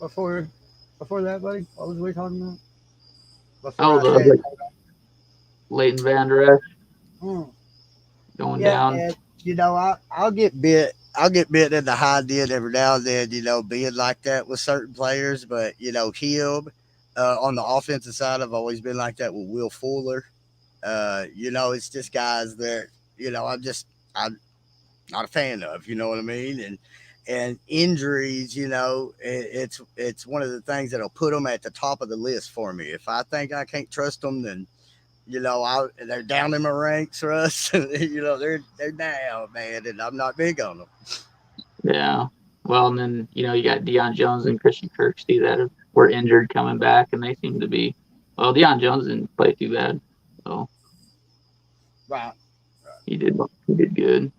before before that, buddy? What was we talking about? Before Oh, I the said, Leighton Vander Esch hmm. going Yeah, down. and I'll get bit. I'll get bit in the high end every now and then. Being like that with certain players, but him on the offensive side, I've always been like that with Will Fuller. It's just guys that I'm not a fan of. You know what I mean? And injuries, it's one of the things that'll put them at the top of the list for me. If I think I can't trust them, then they're down in my ranks, Russ. They're down, man, and I'm not big on them. Yeah. Well, and then you got Deion Jones and Christian Kirksey that were injured coming back, and they seem to be. Well, Deion Jones didn't play too bad, so Right. he did good.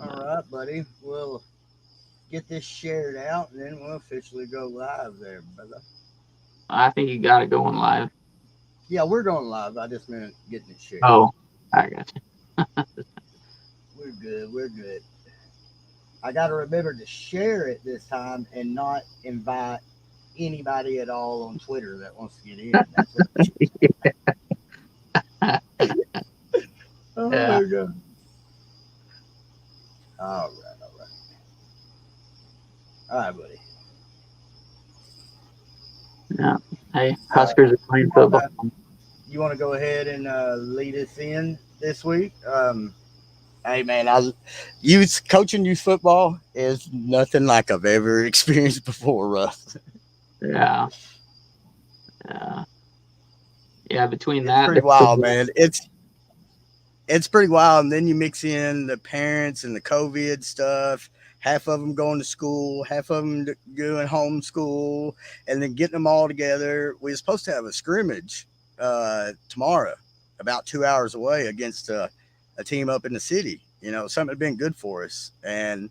All But right, buddy. We'll get this shared out, and then we'll officially go live there, brother. I think you got it going live. Yeah, we're going live. I just meant getting it shared. Oh, I got you. We're good. We're good. I got to remember to share it this time and not invite anybody at all on Twitter that wants to get in. That's what. Oh Yeah. my god! All right, all right, all right, buddy. Yeah. Hey, Uh, Huskers are you playing want football. to you want to go ahead and lead us in this week? Hey man, coaching youth football is nothing like I've ever experienced before, Russ. Yeah. Yeah. Yeah. Between It's that, pretty there's wild, football. man. It's pretty wild. And then you mix in the parents and the COVID stuff. Half of them going to school, half of them doing homeschool, and then getting them all together. We were supposed to have a scrimmage tomorrow, about 2 hours away, against a team up in the city. Something had been good for us, and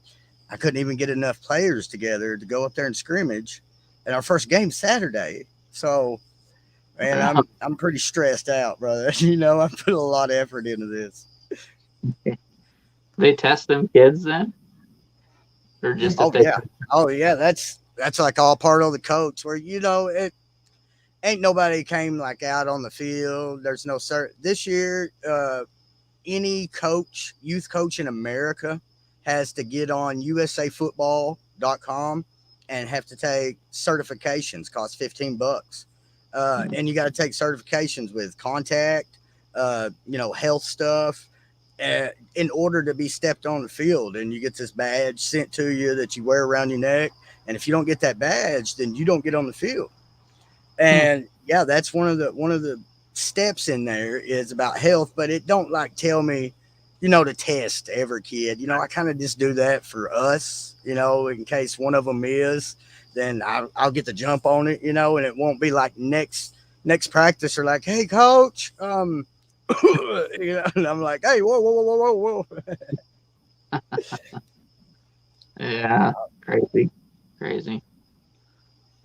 I couldn't even get enough players together to go up there and scrimmage. And our first game Saturday, so man, Yeah. I'm pretty stressed out, brother. I put a lot of effort into this. They test them kids then, or just if Oh they. yeah, oh yeah. That's like all part of the coach. Where it ain't nobody came like out on the field. There's no cert this year. Any coach, youth coach in America, has to get on USAFootball.com and have to take certifications. Cost $15, and you got to take certifications with contact, health stuff, in order to be stepped on the field. And you get this badge sent to you that you wear around your neck. And if you don't get that badge, then you don't get on the field. Hmm. And yeah, that's one of the steps in there is about health, but it don't like tell me, to test every kid. I kind of just do that for us, in case one of them is, then I'll get the jump on it, and it won't be like next practice or like, hey coach, and I'm like, hey, whoa, whoa, whoa, whoa, whoa, whoa. Yeah. Crazy. Crazy.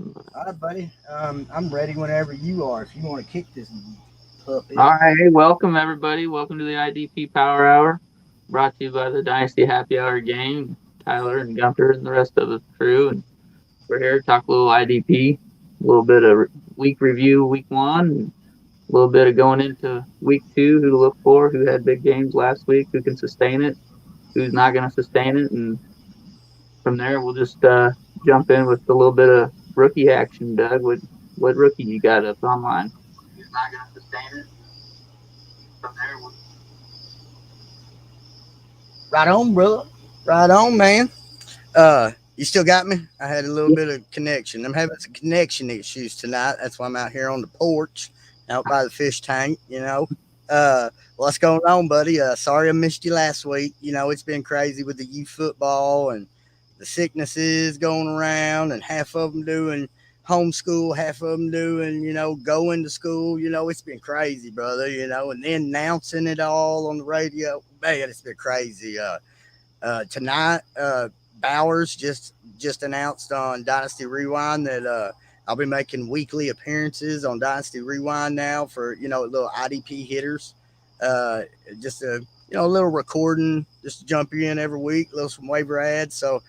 All right, buddy. I'm ready whenever you are. If you want to kick this All puppy. right, hey, welcome everybody. Welcome to the IDP Power Hour, brought to you by the Dynasty Happy Hour Gang. Tyler and Gunter and the rest of the crew, and we're here to talk a little IDP, a little bit of week review, week one, and a little bit of going into week two, who to look for, who had big games last week, who can sustain it, who's not going to sustain it, and from there we'll just jump in with a little bit of rookie action. Doug, what rookie you got up online? Who's not going to sustain it? From there, Right on, brother. Right on, man. You still got me? I had a little yeah, bit of connection. I'm having some connection issues tonight. That's why I'm out here on the porch, out by the fish tank. What's going on, buddy? Sorry I missed you last week. It's been crazy with the youth football and the sicknesses going around, and half of them doing homeschool, half of them doing, going to school. It's been crazy, brother. And then announcing it all on the radio. Man, it's been crazy. Tonight, Bowers just announced on Dynasty Rewind that I'll be making weekly appearances on Dynasty Rewind now for little IDP hitters. Uh, just a little recording, just to jump you in every week, little some waiver ads. So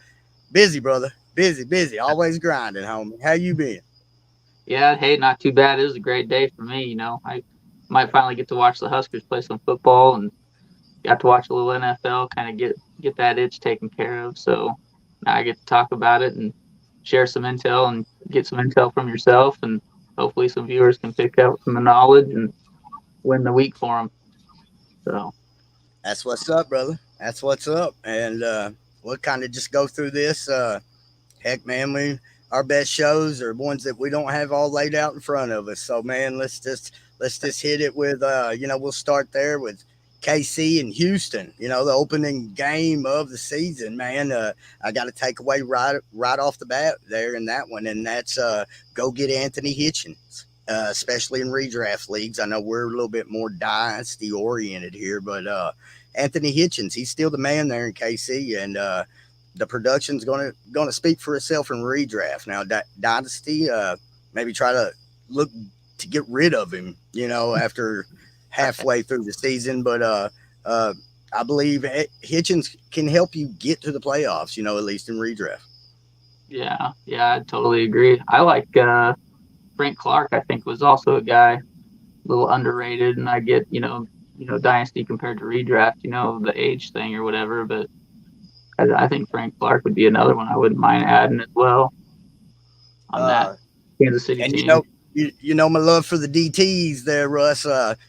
busy, brother. Busy, always grinding, homie. How you been? Yeah, hey, not too bad. It was a great day for me. I might finally get to watch the Huskers play some football and got to watch a little NFL, kind of get that itch taken care of. So now I get to talk about it and share some intel and get some intel from yourself, and hopefully some viewers can pick up some knowledge and win the week for them. So That's what's up, brother. That's what's up. And we'll kind of just go through this. Heck, man, our best shows are ones that we don't have all laid out in front of us. So, man, let's just hit it with we'll start there with KC and Houston. The opening game of the season, man. I got to take away right off the bat there in that one, and that's go get Anthony Hitchens. Especially in redraft leagues. I know we're a little bit more dynasty oriented here, but Anthony Hitchens, he's still the man there in KC, and the production's gonna speak for itself in redraft. Now, dynasty, maybe try to look to get rid of him, after halfway through the season. But I believe Hitchens can help you get to the playoffs, at least in redraft. yeah, I totally agree. I like Frank Clark. I think was also a guy a little underrated, and I get dynasty compared to redraft, the age thing or whatever, but I think Frank Clark would be another one I wouldn't mind adding as well on that Uh, Kansas City And team. you know my love for the DTs there, Russ.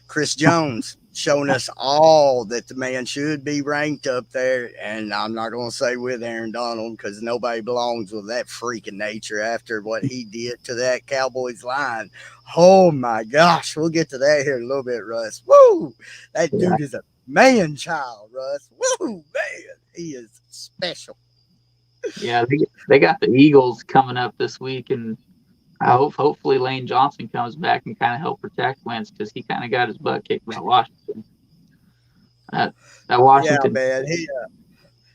Chris Jones showing us all that the man should be ranked up there, and I'm not going to say with Aaron Donald because nobody belongs with that freaking nature after what he did to that Cowboys line. Oh my gosh, we'll get to that here in a little bit, Russ. Woo, that Yeah, dude is a man child, Russ. Woo, man, he is special. yeah, they got the Eagles coming up this week, and hopefully Lane Johnson comes back and kind of help protect Wentz because he kind of got his butt kicked by Washington. That that Yeah, Washington man, he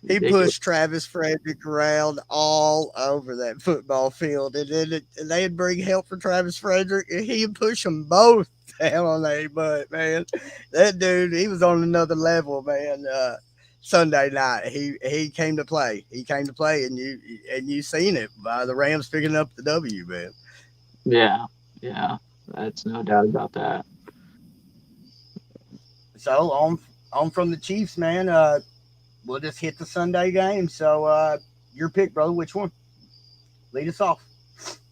ridiculous. pushed Travis Frederick around all over that football field, and then they'd bring help for Travis Frederick, and he'd push them both down on their butt, man. That dude, he was on another level, man. Sunday night, he came to play. He came to play, and you seen it by the Rams picking up the W, man. Yeah, yeah, that's no doubt about that. So on from the Chiefs, man. We'll just hit the Sunday game. So your pick, brother. Which one? Lead us off.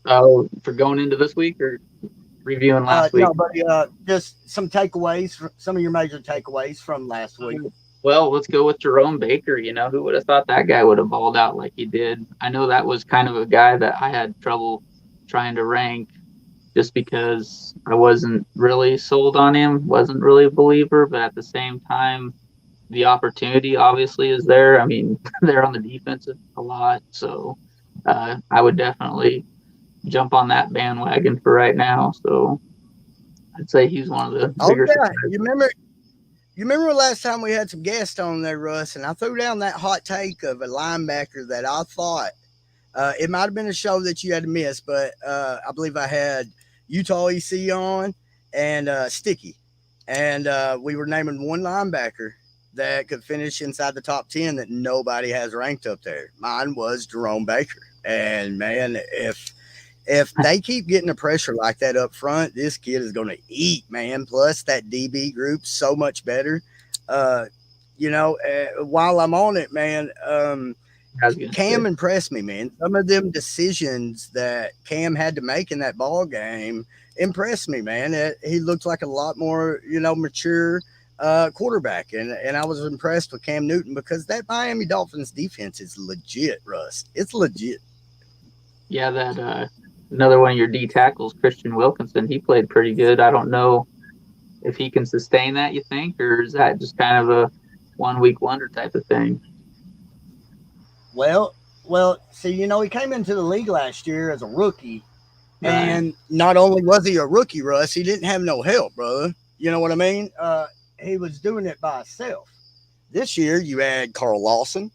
Oh, for going into this week or reviewing last week? No, buddy. Just some takeaways, some of your major takeaways from last week. Well, let's go with Jerome Baker. Who would have thought that guy would have balled out like he did? I know that was kind of a guy that I had trouble trying to rank just because I wasn't really sold on him, wasn't really a believer, but at the same time, the opportunity obviously is there. I mean, they're on the defense a lot, so I would definitely jump on that bandwagon for right now. So I'd say he's one of the Oh bigger yeah, surprises. you remember last time we had some guests on there, Russ, and I threw down that hot take of a linebacker that I thought it might have been a show that you had to miss, but I believe I had Utah EC on and Sticky, and we were naming one linebacker that could finish inside the top 10 that nobody has ranked up there. Mine was Jerome Baker, and man, if they keep getting the pressure like that up front, this kid is going to eat, man. Plus, that DB group's so much better. Uh, while I'm on it, man, I was gonna say. Cam impressed me, man. Some of them decisions that Cam had to make in that ball game impressed me, man. He looked like a lot more, mature quarterback, and I was impressed with Cam Newton because that Miami Dolphins defense is legit, Russ. It's legit. Yeah, that another one of your D tackles, Christian Wilkinson, he played pretty good. I don't know if he can sustain that, you think, or is that just kind of a 1 week wonder type of thing? Well, see, he came into the league last year as a rookie, Right. and not only was he a rookie, Russ, he didn't have no help, brother. You know what I mean? He was doing it by himself. This year, you had Carl Lawson,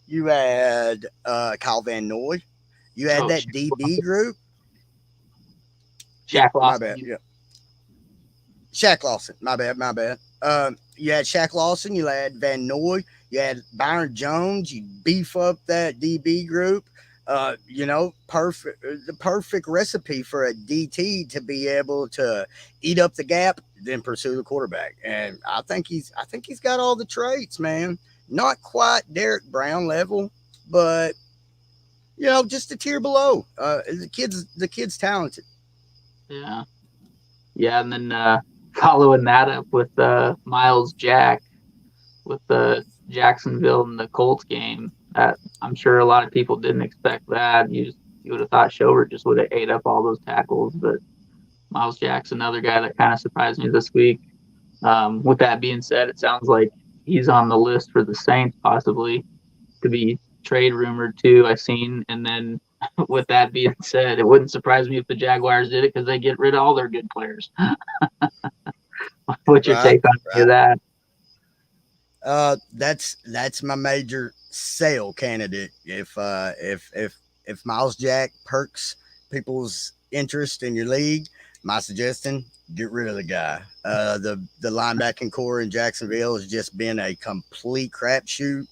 you had Kyle Van Noy, you had Oh, that DB group. Yeah, Shaq my Lawson. bad. Yeah, Shaq Lawson. My bad. My bad. You had Shaq Lawson. You had Van Noy. You had Byron Jones. You beef up that DB group. The perfect recipe for a DT to be able to eat up the gap, then pursue the quarterback. And I think he's got all the traits, man. Not quite Derek Brown level, but just a tier below. The kid's talented. Yeah. Yeah, and then following that up with Miles Jack with the Jacksonville and the Colts game. I'm sure a lot of people didn't expect that. You would have thought Shover just would have ate up all those tackles, but Miles Jack's another guy that kind of surprised me this week. With that being said, it sounds like he's on the list for the Saints possibly to be trade rumored too. I've seen, and then with that being said, it wouldn't surprise me if the Jaguars did it because they get rid of all their good players. What's your Right, take on any of right. that? That's my major sale candidate. If Miles Jack perks people's interest in your league, my suggestion: get rid of the guy. The linebacking core in Jacksonville has just been a complete crapshoot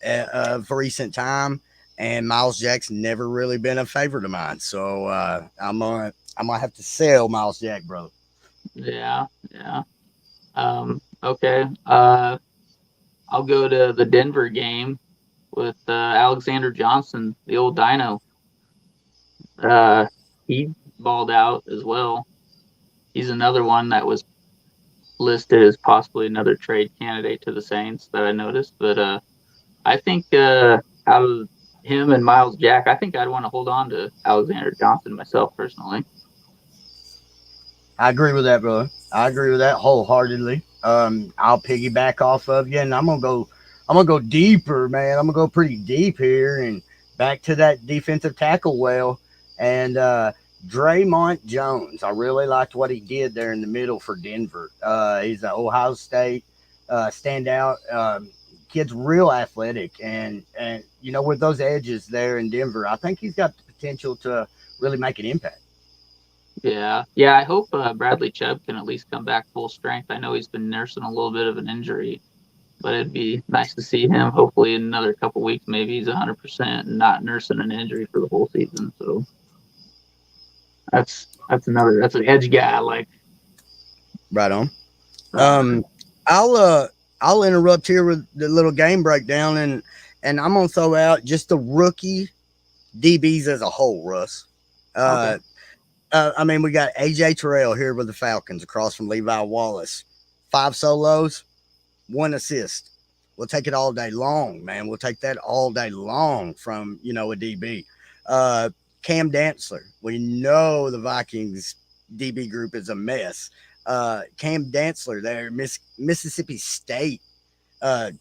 of recent time, and Miles Jack's never really been a favorite of mine. So I'm gonna have to sell Miles Jack, brother. Yeah, yeah. Okay. I'll go to the Denver game with Alexander Johnson, the old Dino. Uh, he balled out as well. He's another one that was listed as possibly another trade candidate to the Saints that I noticed. But I think out of him and Miles Jack, I think I'd want to hold on to Alexander Johnson myself personally. I agree with that, brother. I agree with that wholeheartedly. I'll piggyback off of you, and I'm gonna go. I'm gonna go deeper, man. I'm gonna go pretty deep here, and back to that defensive tackle well. And Draymond Jones, I really liked what he did there in the middle for Denver. He's an Ohio State standout. Kid's real athletic, and with those edges there in Denver, I think he's got the potential to really make an impact. Yeah, yeah. I hope Bradley Chubb can at least come back full strength. I know he's been nursing a little bit of an injury, but it'd be nice to see him. Hopefully, in another couple weeks, maybe he's 100% and not nursing an injury for the whole season. So that's an edge guy I like. Right on. Uh, Um, I'll interrupt here with the little game breakdown, and I'm gonna throw out just the rookie DBs as a whole, Russ. okay. Uh, I mean, we got AJ Terrell here with the Falcons across from Levi Wallace. 5 solos, 1 assist. We'll take it all day long, man. We'll take that all day long from a DB. Uh, Cam Dantzler. We know the Vikings DB group is a mess. Cam Dantzler there, Mississippi State uh,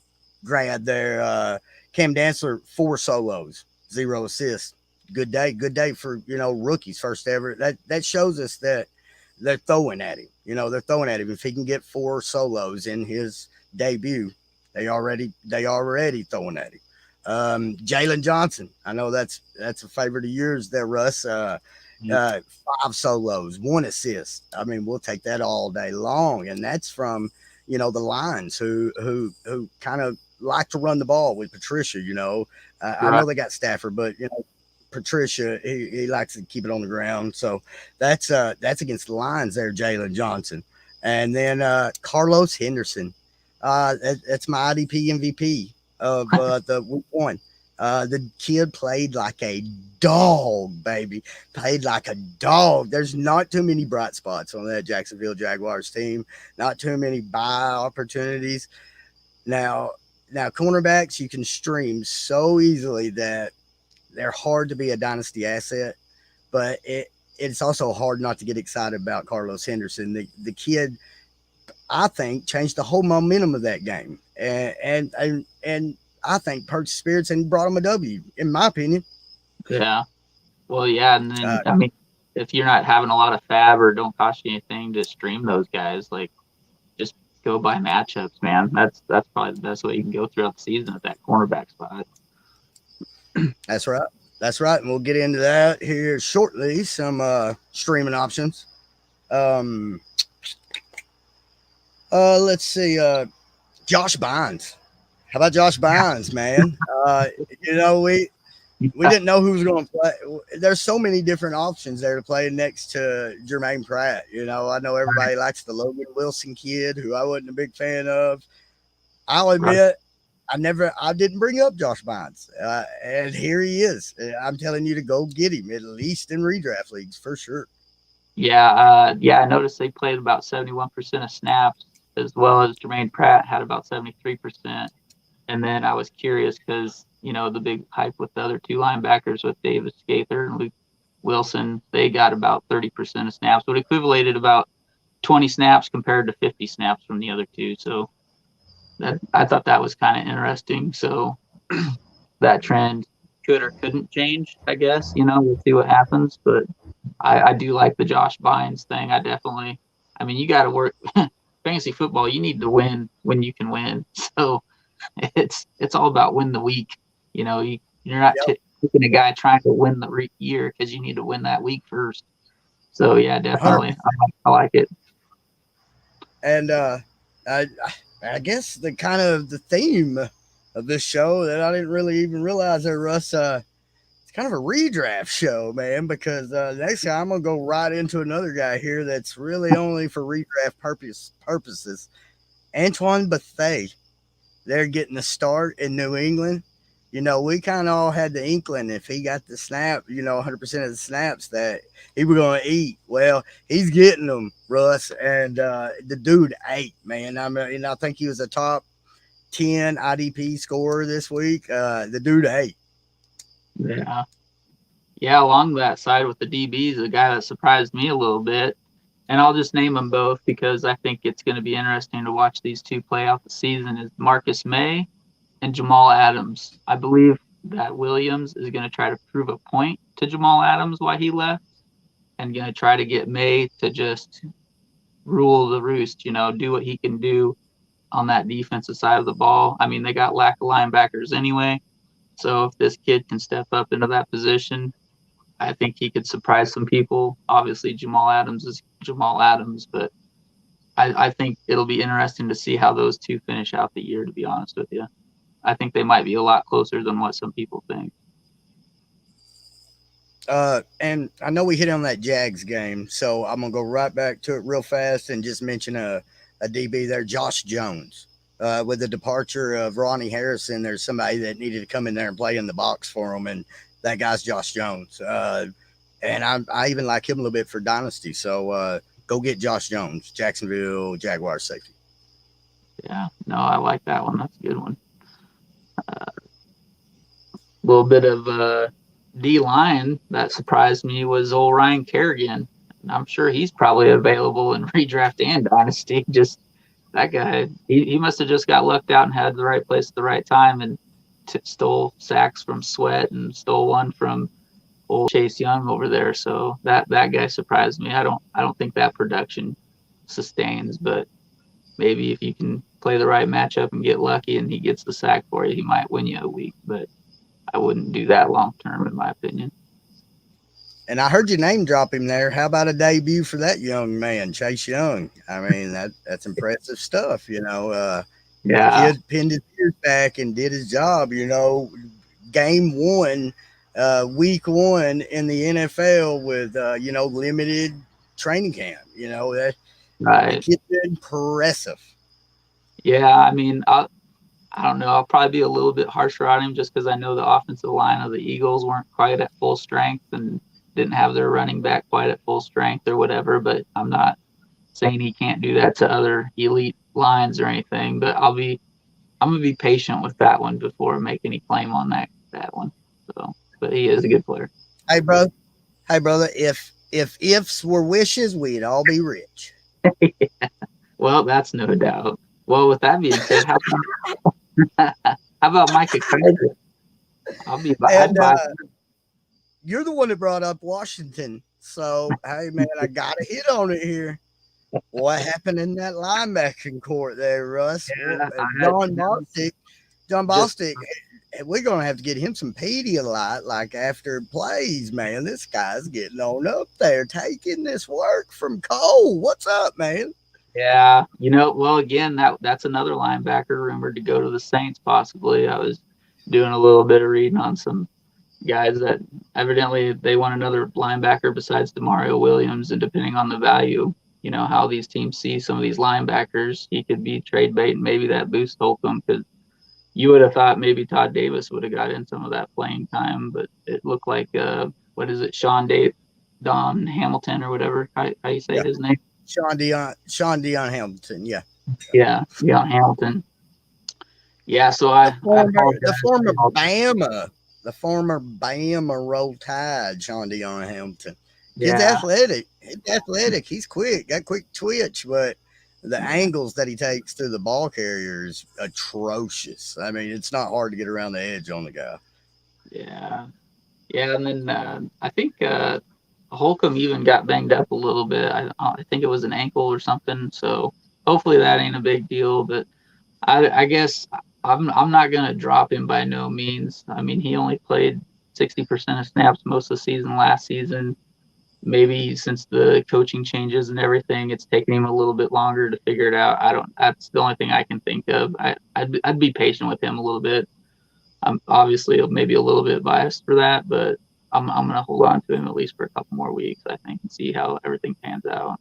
grad there. Cam Dantzler, 4 solos, 0 assists. Good day for rookies, first ever. That shows us that they're throwing at him. They're throwing at him. If he can get 4 solos in his debut, they already throwing at him. Jalen Johnson, I know that's a favorite of yours there, Russ. Uh, 5 solos, 1 assist. I mean, we'll take that all day long, and that's from the Lions who kind of like to run the ball with Patricia. I Right. know they got Stafford, but Patricia he likes to keep it on the ground. So that's against the Lions there, Jalen Johnson, and then Carlos Henderson. That's my IDP MVP of the week one. The kid played like a dog, baby. Played like a dog. There's not too many bright spots on that Jacksonville Jaguars team. Not too many buy opportunities. Now, now cornerbacks you can stream so easily that they're hard to be a dynasty asset, but it's also hard not to get excited about Carlos Henderson. The kid, I think, changed the whole momentum of that game, and I think perked spirits and brought him a W, in my opinion. Yeah. Well, yeah, and then Uh, I mean, if you're not having a lot of fab or don't cost you anything to stream those guys, like just go by matchups, man. That's probably the best way you can go throughout the season at that cornerback spot. that's right. That's right. And we'll get into that here shortly. Some streaming options. Um, let's see. Josh Bynes. How about Josh Bynes, man? Uh, you know, we we didn't know who was going to play. There's so many different options there to play next to Jermaine Pratt. I know everybody likes the Logan Wilson kid, who I wasn't a big fan of. I'll Right. admit, I didn't bring up Josh Bynes, and here he is. I'm telling you to go get him, at least in redraft leagues for sure. Yeah. I noticed they played about 71% of snaps, as well as Jermaine Pratt had about 73%. And then I was curious because the big hype with the other two linebackers with Davis Gaither and Luke Wilson, they got about 30% of snaps, but equivalated about 20 snaps compared to 50 snaps from the other two. So that I thought that was kind of interesting. So that trend could or couldn't change, I guess. We'll see what happens. But I do like the Josh Bynes thing. I mean, you got to work fantasy football. You need to win when you can win. So it's all about win the week. You're not Yep. taking a guy trying to win the year because you need to win that week first. So yeah, definitely, 100%. I like it. And I, I guess the kind of the theme of this show that I didn't really even realize there, Russ. It's kind of a redraft show, man, because next time I'm gonna go right into another guy here that's really only for redraft purposes. Antoine Bethea. They're getting a start in New England. We kind of all had the inkling if he got the snap, 100% of the snaps that he was going to eat. Well, he's getting them, Russ. And the dude ate, man. I think he was a top 10 IDP scorer this week. The dude ate. Yeah, yeah. Along that side with the DBs, the guy that surprised me a little bit, and I'll just name them both because I think it's going to be interesting to watch these two play out the season. Is Marcus May and Jamal Adams. I believe that Williams is going to try to prove a point to Jamal Adams why he left, and going to try to get May to just rule the roost. Do what he can do on that defensive side of the ball. I mean, they got lack of linebackers anyway. So if this kid can step up into that position, I think he could surprise some people. Obviously, Jamal Adams is Jamal Adams, but I think it'll be interesting to see how those two finish out the year, to be honest with you. I think they might be a lot closer than what some people think. And I know we hit on that Jags game, so I'm gonna go right back to it real fast and just mention a DB there, Josh Jones. With the departure of Ronnie Harrison, there's somebody that needed to come in there and play in the box for him, and that guy's Josh Jones. And I even like him a little bit for Dynasty, so go get Josh Jones, Jacksonville Jaguars safety. Yeah, no, I like that one. That's a good one. A little bit of D line that surprised me was old Ryan Kerrigan. I'm sure he's probably available in redraft and dynasty. Just that guy, he must have just got lucked out and had the right place at the right time and stole sacks from Sweat and stole one from old Chase Young over there. So that guy surprised me. I don't think that production sustains, but maybe if you can play the right matchup and get lucky and he gets the sack for you, he might win you a week. But I wouldn't do that long term, in my opinion. And I heard your name drop him there. How about a debut for that young man, Chase Young? I mean, that's impressive stuff. Yeah, Kid pinned his ears back and did his job. Game one, week one in the NFL with limited training camp. The right. kid's impressive. Yeah, I mean, I don't know. I'll probably be a little bit harsher on him just because I know the offensive line of the Eagles weren't quite at full strength and didn't have their running back quite at full strength or whatever. But I'm not saying he can't do that to other elite lines or anything. But I'm gonna be patient with that one before I make any claim on that one. So, but he is a good player. Hey, bro. Hey, brother. If ifs were wishes, we'd all be rich. Well, that's no doubt. Well, with that being said, how about Micah Kaiser? I'd And buy. you're the one that brought up Washington. So, hey, man, I got to hit on it here. What happened in that linebacking court there, Russ? Yeah, John just Bostic, we're going to have to get him some Pedialyte like after plays, man. This guy's getting on up there, taking this work from Cole. What's up, man? yeah. Well, again, that's another linebacker rumored to go to the Saints possibly. I was doing a little bit of reading on some guys that evidently they want another linebacker besides Demario Williams, and depending on the value, how these teams see some of these linebackers, he could be trade bait, and maybe that boosts Holcomb because you would have thought maybe Todd Davis would have got in some of that playing time, but it looked like what is it, Don Hamilton or whatever, how you say Yeah, his name? Sean Dion Hamilton. Yeah, Yeah, Hamilton. Yeah, so the I former apologize the former for all that. Bama the former Bama Roll Tide, Sean Dion Hamilton. Kid's Yeah, athletic. He's athletic. He's quick. Got quick twitch, but the yeah, angles that he takes through the ball carrier is atrocious. I mean, it's not hard to get around the edge on the guy. yeah, yeah. And then I think Holcomb even got banged up a little bit. I think it was an ankle or something. So hopefully that ain't a big deal. But I guess I'm not gonna drop him by no means. I mean, he only played 60% of snaps most of the season last season. Maybe since the coaching changes and everything, it's taken him a little bit longer to figure it out. I don't. That's the only thing I can think of. I'd be patient with him a little bit. I'm obviously maybe a little bit biased for that, but I'm gonna hold on to him at least for a couple more weeks, I think, and see how everything pans out.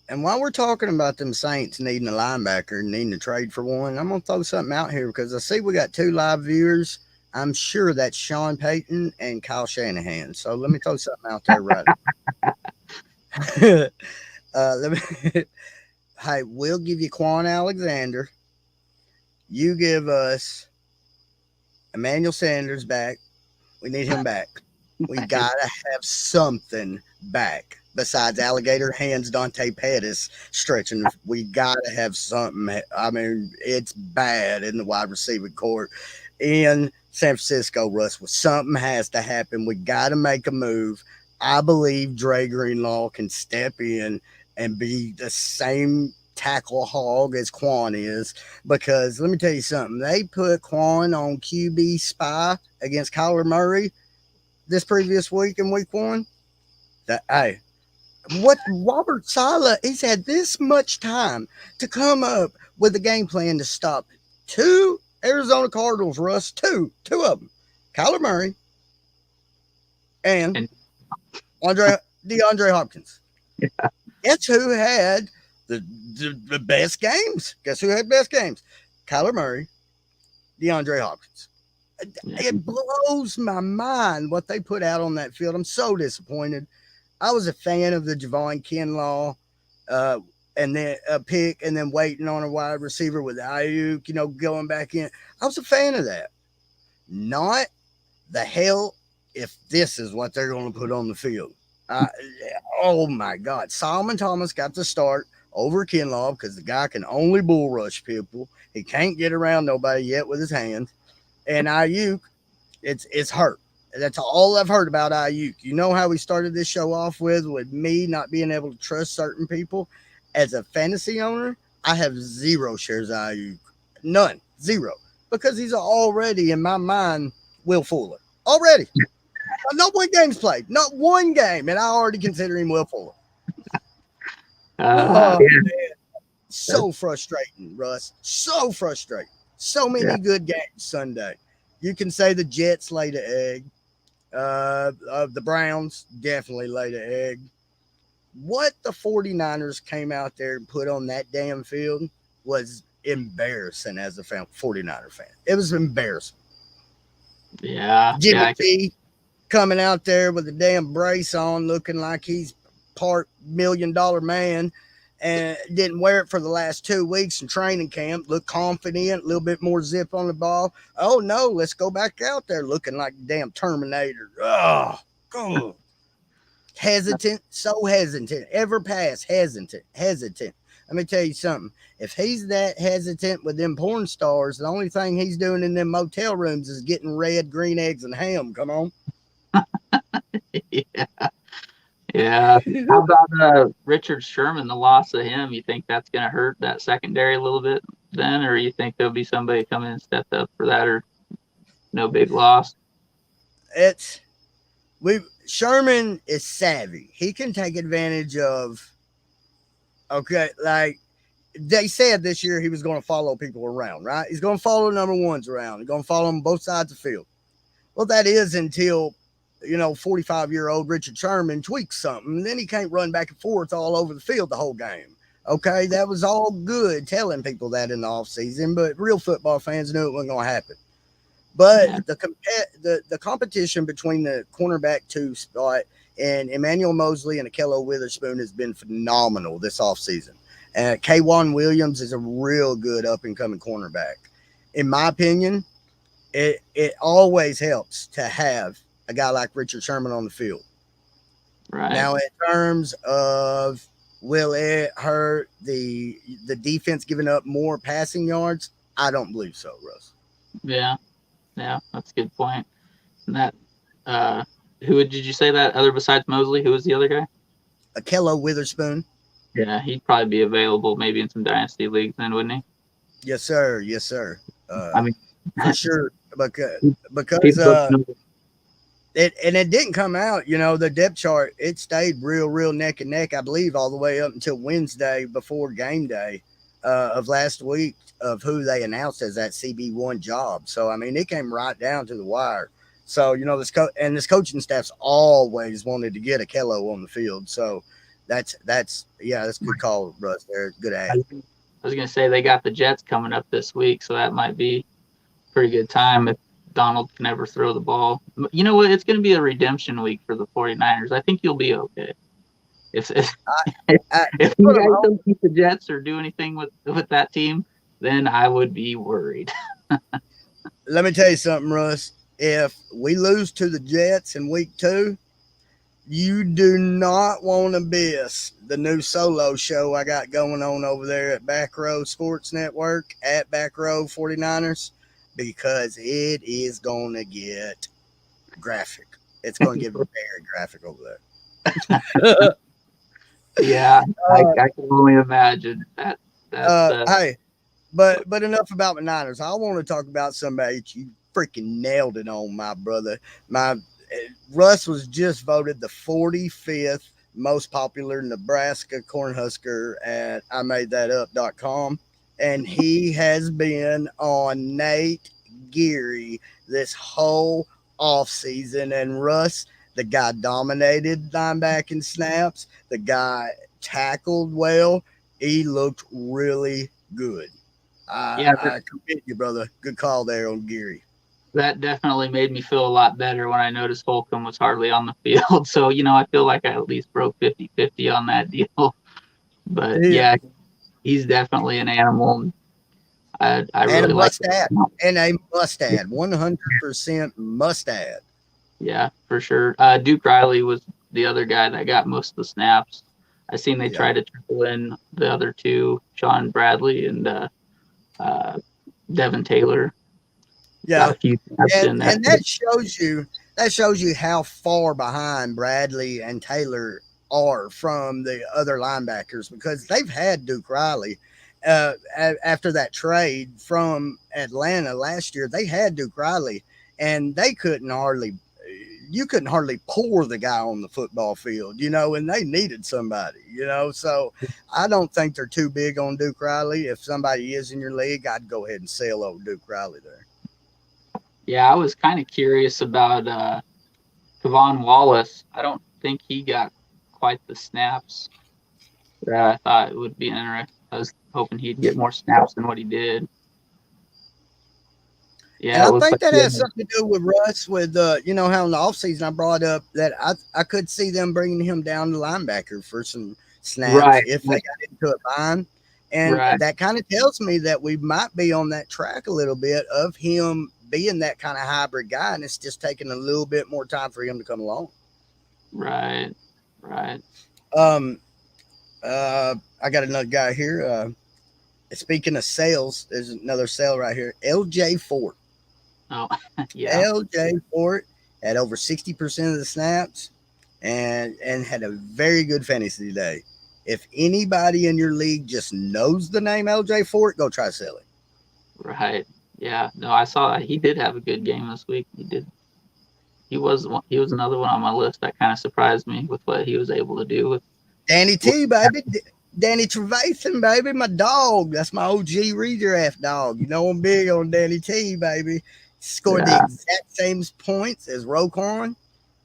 And while we're talking about them Saints needing a linebacker and needing to trade for one, I'm going to throw something out here because I see we got two live viewers. I'm sure that's Sean Payton and Kyle Shanahan. So let me throw something out there right now. Let me. Hey, we'll give you Quan Alexander. You give us Emmanuel Sanders back. We need him back. We gotta have something back besides alligator hands Dante Pettis stretching. We gotta have something. I mean, it's bad in the wide receiver court in San Francisco. Russ, something has to happen. We gotta make a move. I believe Dre Greenlaw can step in and be the same tackle hog as Quan is, because let me tell you something. They put Quan on QB spy against Kyler Murray this previous week in week one. That hey, what Robert Sala, he's had this much time to come up with a game plan to stop two Arizona Cardinals, Russ, two of them, Kyler Murray and And Andre DeAndre Hopkins. Guess who had the best games? Guess who had best games? Kyler Murray, DeAndre Hopkins. yeah, It blows my mind what they put out on that field. I'm so disappointed. I was a fan of the Javon Kinlaw uh, and then a pick and then waiting on a wide receiver with Ayuk, going back in. I was a fan of that. Not the hell if this is what they're going to put on the field. Uh, oh my God. Solomon Thomas got the start over Kinlaw because the guy can only bull rush people. He can't get around nobody yet with his hands. And Ayuk, it's hurt. That's all I've heard about Ayuk. You know how we started this show off with me not being able to trust certain people. As a fantasy owner, I have zero shares of Ayuk, none, zero, because he's already in my mind Will Fuller already. Not one game's played, not one game, and I already consider him Will Fuller. Oh, yeah, so frustrating, Russ. So frustrating. So yeah, many good games Sunday. You can say the Jets laid an egg. The Browns definitely laid an egg. What the 49ers came out there and put on that damn field was embarrassing as a 49er fan. It was embarrassing. yeah, Jimmy yeah. G coming out there with a damn brace on, looking like he's part $1 million man, and didn't wear it for the last 2 weeks in training camp. Looked confident, a little bit more zip on the ball. Oh no, let's go back out there looking like damn Terminator. Oh, God. Hesitant, so hesitant. Ever pass, hesitant. Let me tell you something. If he's that hesitant with them porn stars, the only thing he's doing in them motel rooms is getting red, green eggs, and ham. Come on. Yeah, yeah. How about Richard Sherman? The loss of him, you think that's going to hurt that secondary a little bit then, or you think there'll be somebody come in and step up for that, or no big loss? It's we Sherman is savvy. He can take advantage of, okay, like they said this year he was going to follow people around, right? He's going to follow number ones around. He's going to follow them both sides of the field. Well, that is until 45-year-old Richard Sherman tweaks something. Then he can't run back and forth all over the field the whole game. Okay, that was all good telling people that in the offseason, but real football fans knew it wasn't going to happen. But Yeah. the competition between the cornerback 2 spot and Emmanuel Mosley and Akello Witherspoon has been phenomenal this offseason. K'Wan Williams is a real good up-and-coming cornerback. In my opinion, it always helps to have a guy like Richard Sherman on the field. Right. Now, in terms of will it hurt the defense giving up more passing yards? I don't believe so, Russ. Yeah. Yeah. That's a good point. And that, who did you say that other besides Mosley? Who was the other guy? Akello Witherspoon. Yeah, he'd probably be available maybe in some dynasty leagues then, wouldn't he? Yes, sir. Yes, sir. I mean, For sure. Because people it didn't come out, the depth chart, it stayed real neck and neck, I believe, all the way up until Wednesday before game day of last week of who they announced as that CB1 job. So, I mean, it came right down to the wire. So, this coaching staff's always wanted to get Akello on the field. So, that's a good call, Russ. There, good ad. I was gonna say they got the Jets coming up this week, so that might be a pretty good time if Donald can ever throw the ball. You know what? It's gonna be a redemption week for the 49ers. I think you'll be okay. If you guys don't keep the Jets or do anything with that team, then I would be worried. Let me tell you something, Russ. If we lose to the Jets in week 2, you do not want to miss the new solo show I got going on over there at Back Row Sports Network at Back Row 49ers, because it is going to get graphic. It's going to get very graphic over there. Yeah, I can only imagine that. Hey, but enough about the Niners. I want to talk about somebody you freaking nailed it on, my brother. Russ was just voted the 45th most popular Nebraska Cornhusker at ImadethatUp.com, and he has been on Nate Geary this whole offseason. And Russ, the guy dominated linebacking snaps. The guy tackled well. He looked really good. I commend you, brother. Good call there on Geary. That definitely made me feel a lot better when I noticed Holcomb was hardly on the field. So, I feel like I at least broke 50-50 on that deal. But yeah, he's definitely an animal. I really like that. And a must add. 100% must add. Yeah, for sure. Duke Riley was the other guy that got most of the snaps. I seen they tried to trickle in the other two, Sean Bradley and Devin Taylor. Yeah, and that shows you how far behind Bradley and Taylor are from the other linebackers, because they've had Duke Riley after that trade from Atlanta last year. They had Duke Riley, and you couldn't hardly pour the guy on the football field, and they needed somebody, So I don't think they're too big on Duke Riley. If somebody is in your league, I'd go ahead and sell over Duke Riley there. Yeah, I was kind of curious about Kevon Wallace. I don't think he got quite the snaps that I thought it would be interesting. I was hoping he'd get more snaps than what he did. Yeah, and I think that has something to do with Russ, with how in the offseason I brought up that I could see them bringing him down to linebacker for some snaps if they got into a bind. And that kind of tells me that we might be on that track a little bit of him being that kind of hybrid guy, and it's just taking a little bit more time for him to come along. Right. I got another guy here. Speaking of sales, there's another sale right here. LJ Fort. Oh, yeah. LJ Fort had over 60% of the snaps and had a very good fantasy day. If anybody in your league just knows the name LJ Fort, go try to sell it. Right. Yeah. No, I saw that. He did have a good game this week. He did. He was another one on my list that kind of surprised me with what he was able to do with Danny T, baby. Danny Trevathan, baby, my dog. That's my OG redraft dog. I'm big on Danny T, baby. scored the Yeah. exact same points as Roquan,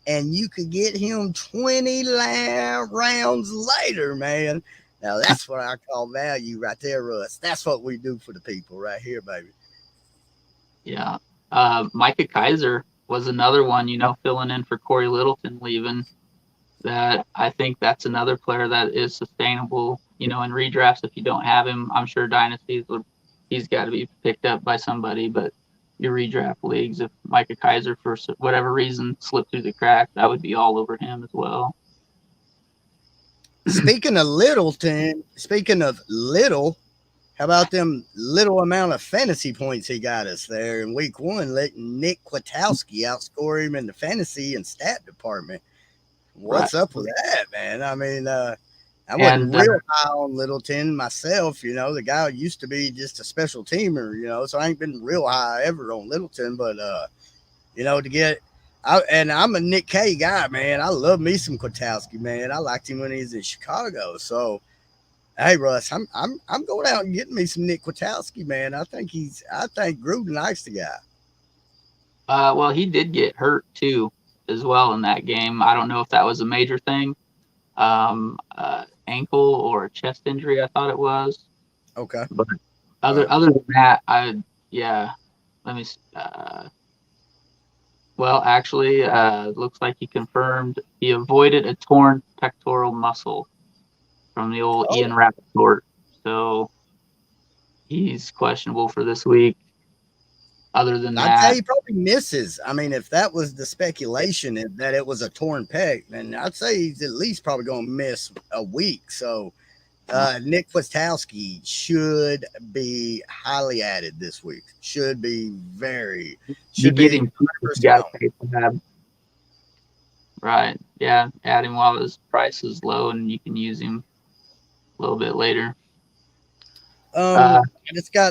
and you could get him 20 rounds later, man. Now that's what I call value right there, Russ. That's what we do for the people right here, baby. Yeah. Micah Kaiser was another one, filling in for Corey Littleton leaving. That I think that's another player that is sustainable, in redrafts. If you don't have him, I'm sure dynasties he's got to be picked up by somebody. But your redraft leagues, if Micah Kaiser for whatever reason slipped through the crack, that would be all over him as well. Speaking of Littleton, speaking of little, how about them little amount of fantasy points he got us there in week one, letting Nick Kwiatkowski outscore him in the fantasy and stat department? Right. What's up with that, man? I mean, I wasn't And real high on Littleton myself. The guy used to be just a special teamer, so I ain't been real high ever on Littleton. But, to get, I'm a Nick K guy, man. I love me some Kwiatkowski, man. I liked him when he was in Chicago. So, hey, Russ, I'm going out and getting me some Nick Kwiatkowski, man. I think Gruden likes the guy. well, he did get hurt too, as well in that game. I don't know if that was a major thing, ankle or a chest injury. I thought it was, Okay. but All right. other than that, yeah. Let me. Well, actually, looks like he confirmed he avoided a torn pectoral muscle from the old Oh, Ian Rappaport, so he's questionable for this week. Other than I'd say that, he probably misses. I mean, if that was the speculation that it was a torn pec, then I'd say he's at least probably going to miss a week. So Nick Kwiatkowski should be highly added this week. Should be you get him, you 100% got to on. pay for that. Right? Yeah, add him while his price is low, and you can use him a little bit later. Uh,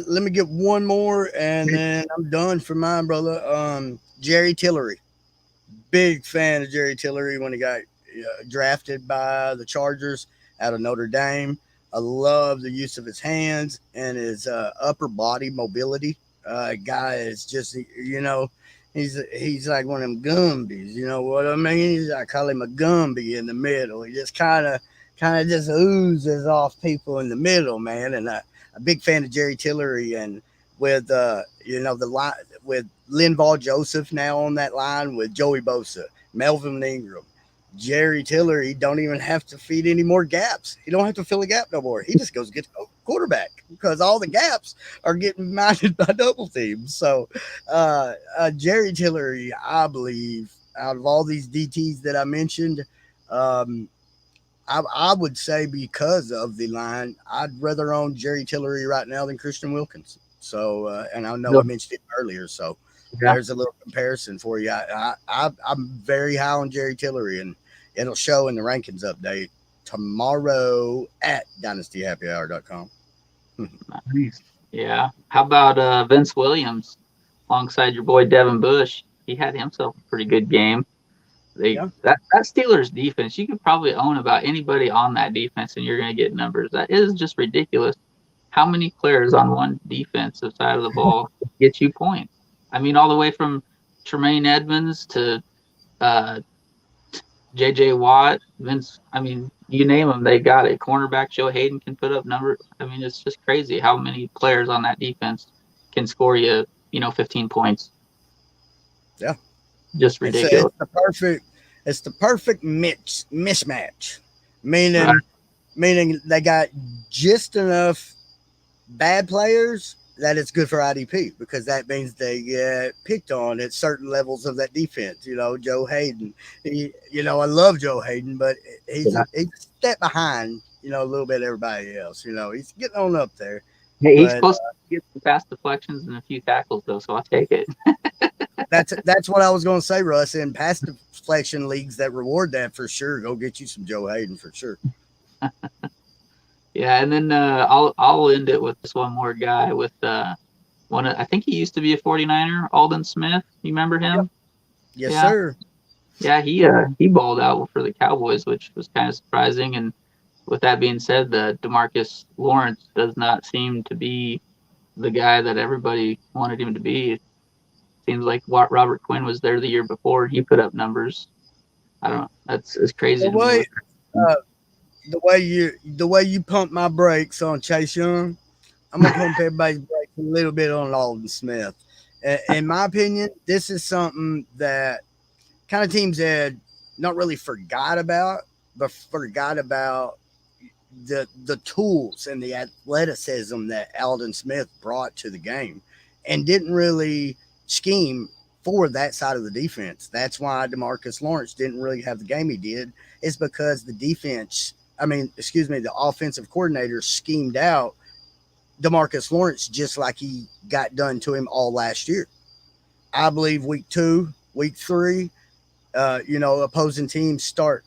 Let me get one more and then I'm done for mine, brother. Jerry Tillery. Big fan of Jerry Tillery when he got drafted by the Chargers out of Notre Dame. I love the use of his hands and his upper body mobility. Guy is just, he's like one of them Gumbies. You know what I mean? I call him a Gumby in the middle. He just kind of just oozes off people in the middle, man. And a big fan of Jerry Tillery, and with the line with Linval Joseph now on that line with Joey Bosa, Melvin Ingram, Jerry Tillery don't even have to feed any more gaps. He don't have to fill a gap no more. He just goes get the quarterback because all the gaps are getting minded by double teams. So Jerry Tillery, I believe, out of all these DTs that I mentioned, I would say because of the line, I'd rather own Jerry Tillery right now than Christian Wilkins. So, and I know I mentioned it earlier, so yeah, there's a little comparison for you. I'm very high on Jerry Tillery, and it'll show in the rankings update tomorrow at dynastyhappyhour.com. nice. Yeah. How about Vince Williams alongside your boy Devin Bush? He had himself a pretty good game. Yeah. That Steelers defense, you could probably own about anybody on that defense, and you're going to get numbers. That is just ridiculous. How many players on one defensive side of the ball get you points? I mean, all the way from Tremaine Edmonds to uh, J.J. Watt, Vince. I mean, you name them, they got it. Cornerback Joe Hayden can put up numbers. I mean, it's just crazy how many players on that defense can score you, 15 points. Yeah. Just It's ridiculous. it's the perfect mismatch, Right. meaning they got just enough bad players that it's good for IDP because that means they get picked on at certain levels of that defense. Joe Hayden. I love Joe Hayden, but he's a step behind. A little bit everybody else. He's getting on up there, Hey, he's but supposed to get some fast deflections and a few tackles, though, so I'll take it. that's what I was going to say, Russ. In pass deflection leagues that reward that for sure, go get you some Joe Hayden for sure. Yeah, and then I'll end it with this one more guy with I think he used to be a 49er, Alden Smith. You remember him? Yep. Yes, Yeah. sir. Yeah, he balled out for the Cowboys, which was kind of surprising. And with that being said, the DeMarcus Lawrence does not seem to be the guy that everybody wanted him to be. Seems like what Robert Quinn was there the year before. He put up numbers. I don't know. That's it's crazy The to me. way the way you pump my brakes on Chase Young, I'm gonna pump everybody's brakes a little bit on Alden Smith. In my opinion, this is something that kind of teams had not really forgot about, but forgot about the tools and the athleticism that Alden Smith brought to the game, and didn't really scheme for that side of the defense. That's why Demarcus Lawrence didn't really have the game he did. Is because the defense, the offensive coordinator schemed out Demarcus Lawrence just like he got done to him all last year. I believe week 2, week 3, opposing teams start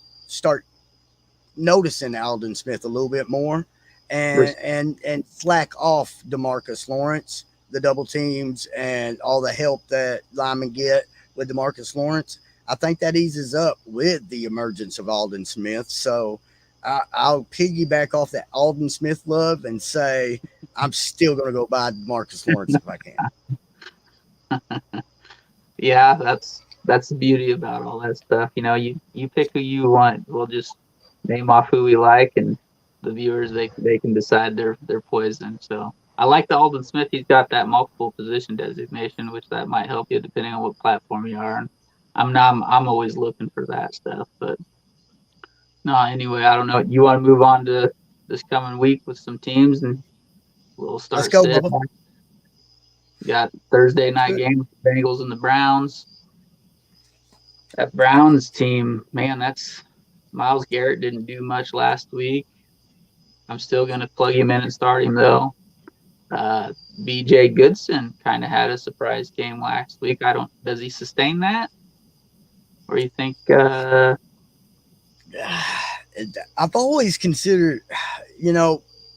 noticing Alden Smith a little bit more, and slack off Demarcus Lawrence, the double teams and all the help that linemen get with Demarcus Lawrence. I think that eases up with the emergence of Alden Smith. So I'll piggyback off that Alden Smith love and say I'm still going to go buy Demarcus Lawrence if I can. Yeah, that's the beauty about all that stuff. You pick who you want. We'll just name off who we like, and the viewers they can decide their poison. So I like the Alden Smith. He's got that multiple position designation, which that might help you depending on what platform you are. And I'm always looking for that stuff. But no, anyway, I don't know. You want to move on to this coming week with some teams, and we'll Let's start go, sitting. Bubba. Got Thursday night game with the Bengals and the Browns. That Browns team, man, that's Myles Garrett didn't do much last week. I'm still going to plug him in and start him, though. BJ Goodson kind of had a surprise game last week. Does he sustain that? Or you think, I've always considered,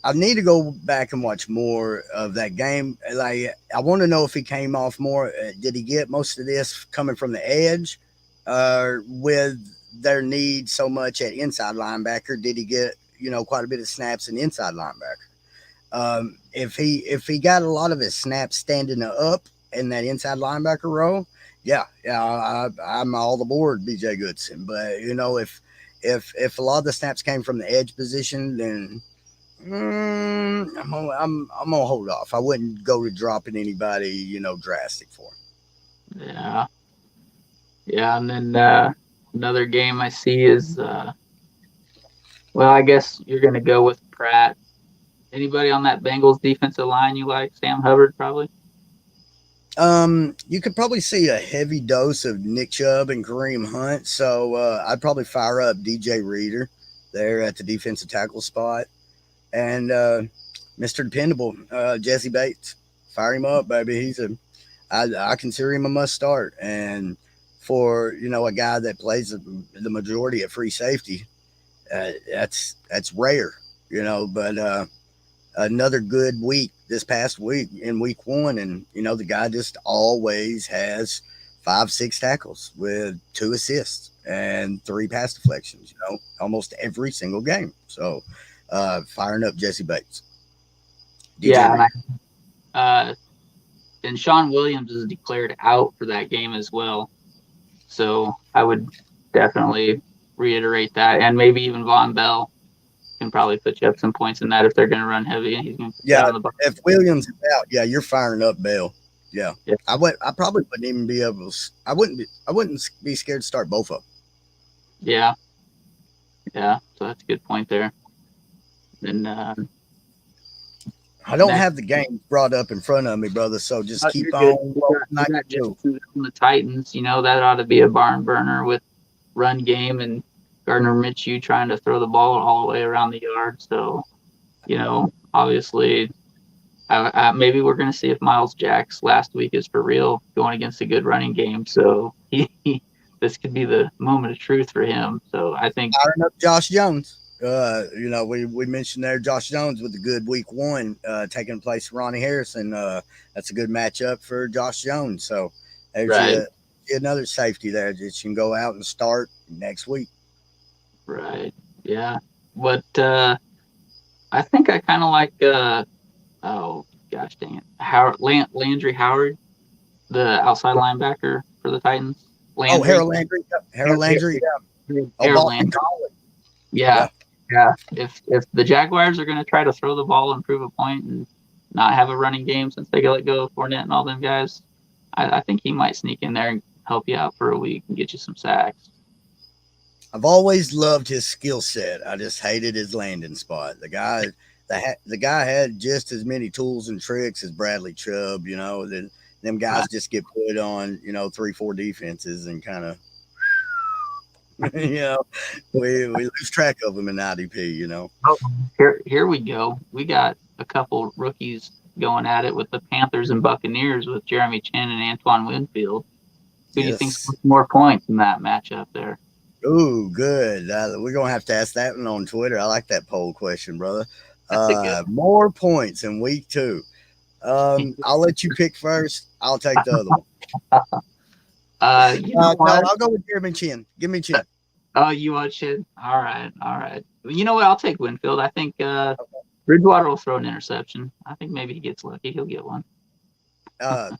I need to go back and watch more of that game. Like, I want to know if he came off more. Did he get most of this coming from the edge, with their need so much at inside linebacker? Did he get quite a bit of snaps in inside linebacker? If he got a lot of his snaps standing up in that inside linebacker role, I'm all aboard BJ Goodson. But if a lot of the snaps came from the edge position, then I'm gonna hold off. I wouldn't go to dropping anybody drastic for him. yeah. Yeah, and then another game I see is, I guess you're going to go with Pratt. Anybody on that Bengals defensive line you like? Sam Hubbard, probably? You could probably see a heavy dose of Nick Chubb and Kareem Hunt, so I'd probably fire up DJ Reader there at the defensive tackle spot, and Mr. Dependable, Jesse Bates. Fire him up, baby. I consider him a must start, and for a guy that plays the majority at free safety, that's rare, But another good week this past week in week 1, and the guy just always has 5-6 tackles with 2 assists and 3 pass deflections, almost every single game. So firing up Jesse Bates. DJ and Sean Williams is declared out for that game as well. So I would definitely reiterate that, and maybe even Von Bell can probably put you up some points in that if they're going to run heavy. And he's going to on the if Williams is out, you're firing up Bell. Yeah. I probably wouldn't even be able to. I wouldn't be scared to start both of them. Yeah. So that's a good point there. And I don't have the game brought up in front of me, brother. So just keep on. The Titans, that ought to be a barn burner with run game and Gardner Minshew trying to throw the ball all the way around the yard. So, obviously, maybe we're going to see if Miles Jack's last week is for real going against a good running game. So this could be the moment of truth for him. So I think firing up Josh Jones. We mentioned there Josh Jones with a good week 1, taking place for Ronnie Harrison. That's a good matchup for Josh Jones. So there's another safety there that you can go out and start next week. Right. Yeah. But I think I kind of like, oh gosh dang it, Landry Howard. the outside linebacker for the Titans, Oh, Landry. Harold Landry. Yep. Harold Landry. Yeah. Oh, Harold Boston Landry. College. Yeah, Yeah. yeah. If the Jaguars are going to try to throw the ball and prove a point and not have a running game since they let go of Fournette and all them guys, I think he might sneak in there and help you out for a week and get you some sacks. I've always loved his skill set. I just hated his landing spot. The guy had just as many tools and tricks as Bradley Chubb. Them guys just get put on 3-4 defenses and kind of we lose track of them in IDP. Oh, here we go. We got a couple rookies going at it with the Panthers and Buccaneers with Jeremy Chin and Antoine Winfield. Who do you think Yes. scores more points in that matchup there? Ooh, good. We're gonna have to ask that one on Twitter. I like that poll question, brother. That's a good More points in week 2. I'll let you pick first. I'll take the other one. You know what? No, I'll go with Jeremy Chin. Give me Chin. Oh, you want Chin? All right, all right. You know what? I'll take Winfield. I think Bridgewater will throw an interception. I think maybe he gets lucky. He'll get one. Uh,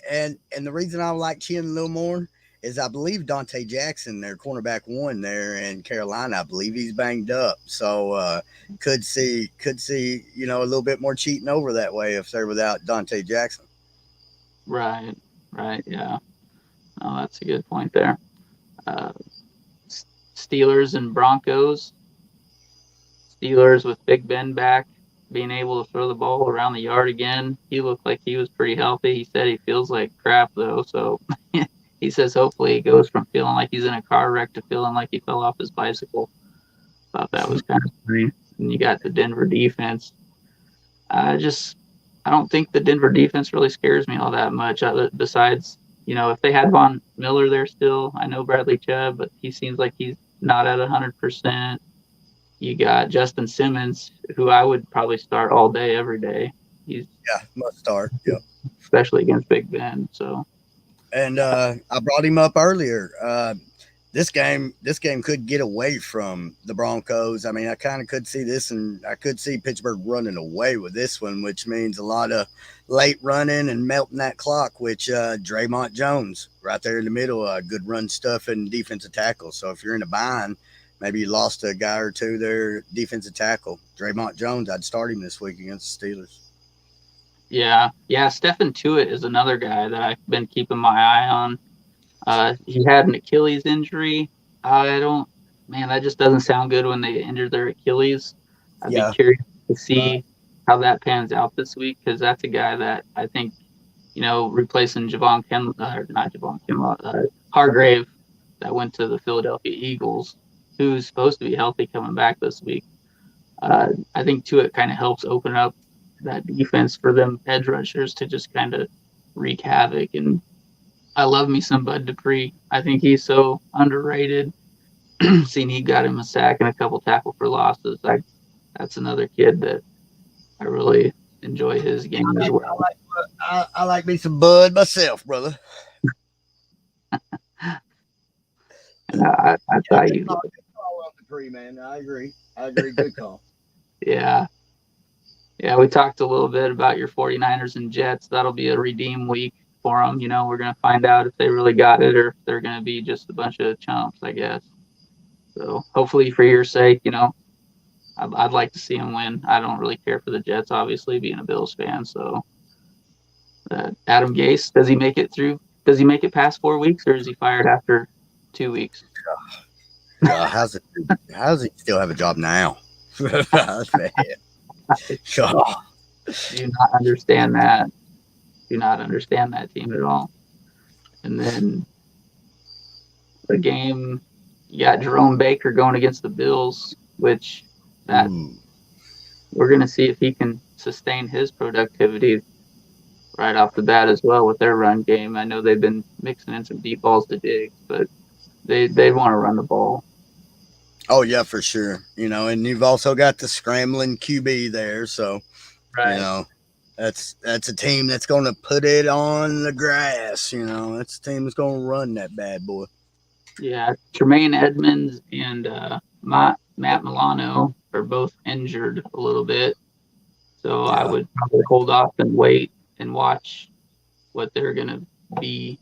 and the reason I like Chin a little more is I believe Dante Jackson, their cornerback one there in Carolina, I believe he's banged up. So could see a little bit more cheating over that way if they're without Dante Jackson. Right, yeah. Oh, that's a good point there. Steelers and Broncos. Steelers with Big Ben back, being able to throw the ball around the yard again. He looked like he was pretty healthy. He said he feels like crap though, so he says hopefully he goes from feeling like he's in a car wreck to feeling like he fell off his bicycle. Thought that was kind of funny. And you got the Denver defense. I don't think the Denver defense really scares me all that much. Besides, if they had Von Miller there still, I know Bradley Chubb, but he seems like he's not at 100%. You got Justin Simmons, who I would probably start all day, every day. He's must start. Yep. Especially against Big Ben. So, and I brought him up earlier. This game could get away from the Broncos. I mean, I kind of could see this, and I could see Pittsburgh running away with this one, which means a lot of late running and melting that clock. Which Draymond Jones right there in the middle, good run stuff and defensive tackle. So if you're in a bind, maybe you lost a guy or two there, defensive tackle. Draymond Jones, I'd start him this week against the Steelers. Yeah. Stephen Tuitt is another guy that I've been keeping my eye on. He had an Achilles injury. That just doesn't sound good when they injure their Achilles. I'd be curious to see how that pans out this week, because that's a guy that I think, replacing Hargrave, that went to the Philadelphia Eagles, who's supposed to be healthy coming back this week. I think Tuitt kind of helps open up that defense for them edge rushers to just kind of wreak havoc. And I love me some Bud Dupree. I think he's so underrated. Seeing he got him a sack and a couple tackle for losses. That's another kid that I really enjoy his game as well. I like me some Bud myself, brother. And I thought you. Call on Dupree, man. I agree. Good call. Yeah. Yeah, we talked a little bit about your 49ers and Jets. That'll be a redeem week for them. We're going to find out if they really got it or if they're going to be just a bunch of chumps, I guess. So hopefully for your sake, I'd like to see them win. I don't really care for the Jets, obviously, being a Bills fan. So Adam Gase, does he make it through? Does he make it past 4 weeks, or is he fired after 2 weeks? How's he still have a job now? Man. God. Do not understand that. Do not understand that team at all. And then the game, you got Jerome Baker going against the Bills, which we're going to see if he can sustain his productivity right off the bat as well with their run game. I know they've been mixing in some deep balls to Diggs, but they want to run the ball. Oh yeah, for sure. And you've also got the scrambling QB there, so that's a team that's going to put it on the grass. That's a team that's going to run that bad boy. Yeah, Tremaine Edmonds and Matt Milano are both injured a little bit, so I would probably hold off and wait and watch what they're going to be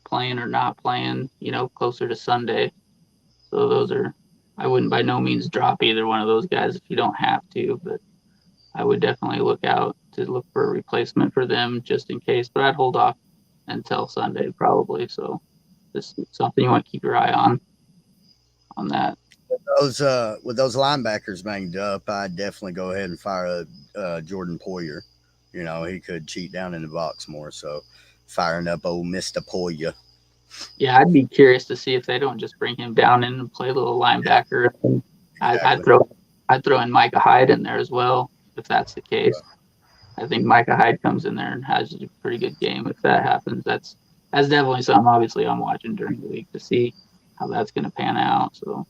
playing or not playing, closer to Sunday. So those are, I wouldn't by no means drop either one of those guys if you don't have to, but I would definitely look for a replacement for them just in case. But I'd hold off until Sunday probably. So this is something you want to keep your eye on that. With those linebackers banged up, I'd definitely go ahead and fire Jordan Poyer. He could cheat down in the box more. So firing up old Mister Poyer. Yeah, I'd be curious to see if they don't just bring him down in and play a little linebacker. Yeah, exactly. I'd throw in Micah Hyde in there as well if that's the case. I think Micah Hyde comes in there and has a pretty good game if that happens. That's definitely something obviously I'm watching during the week to see how that's going to pan out. So,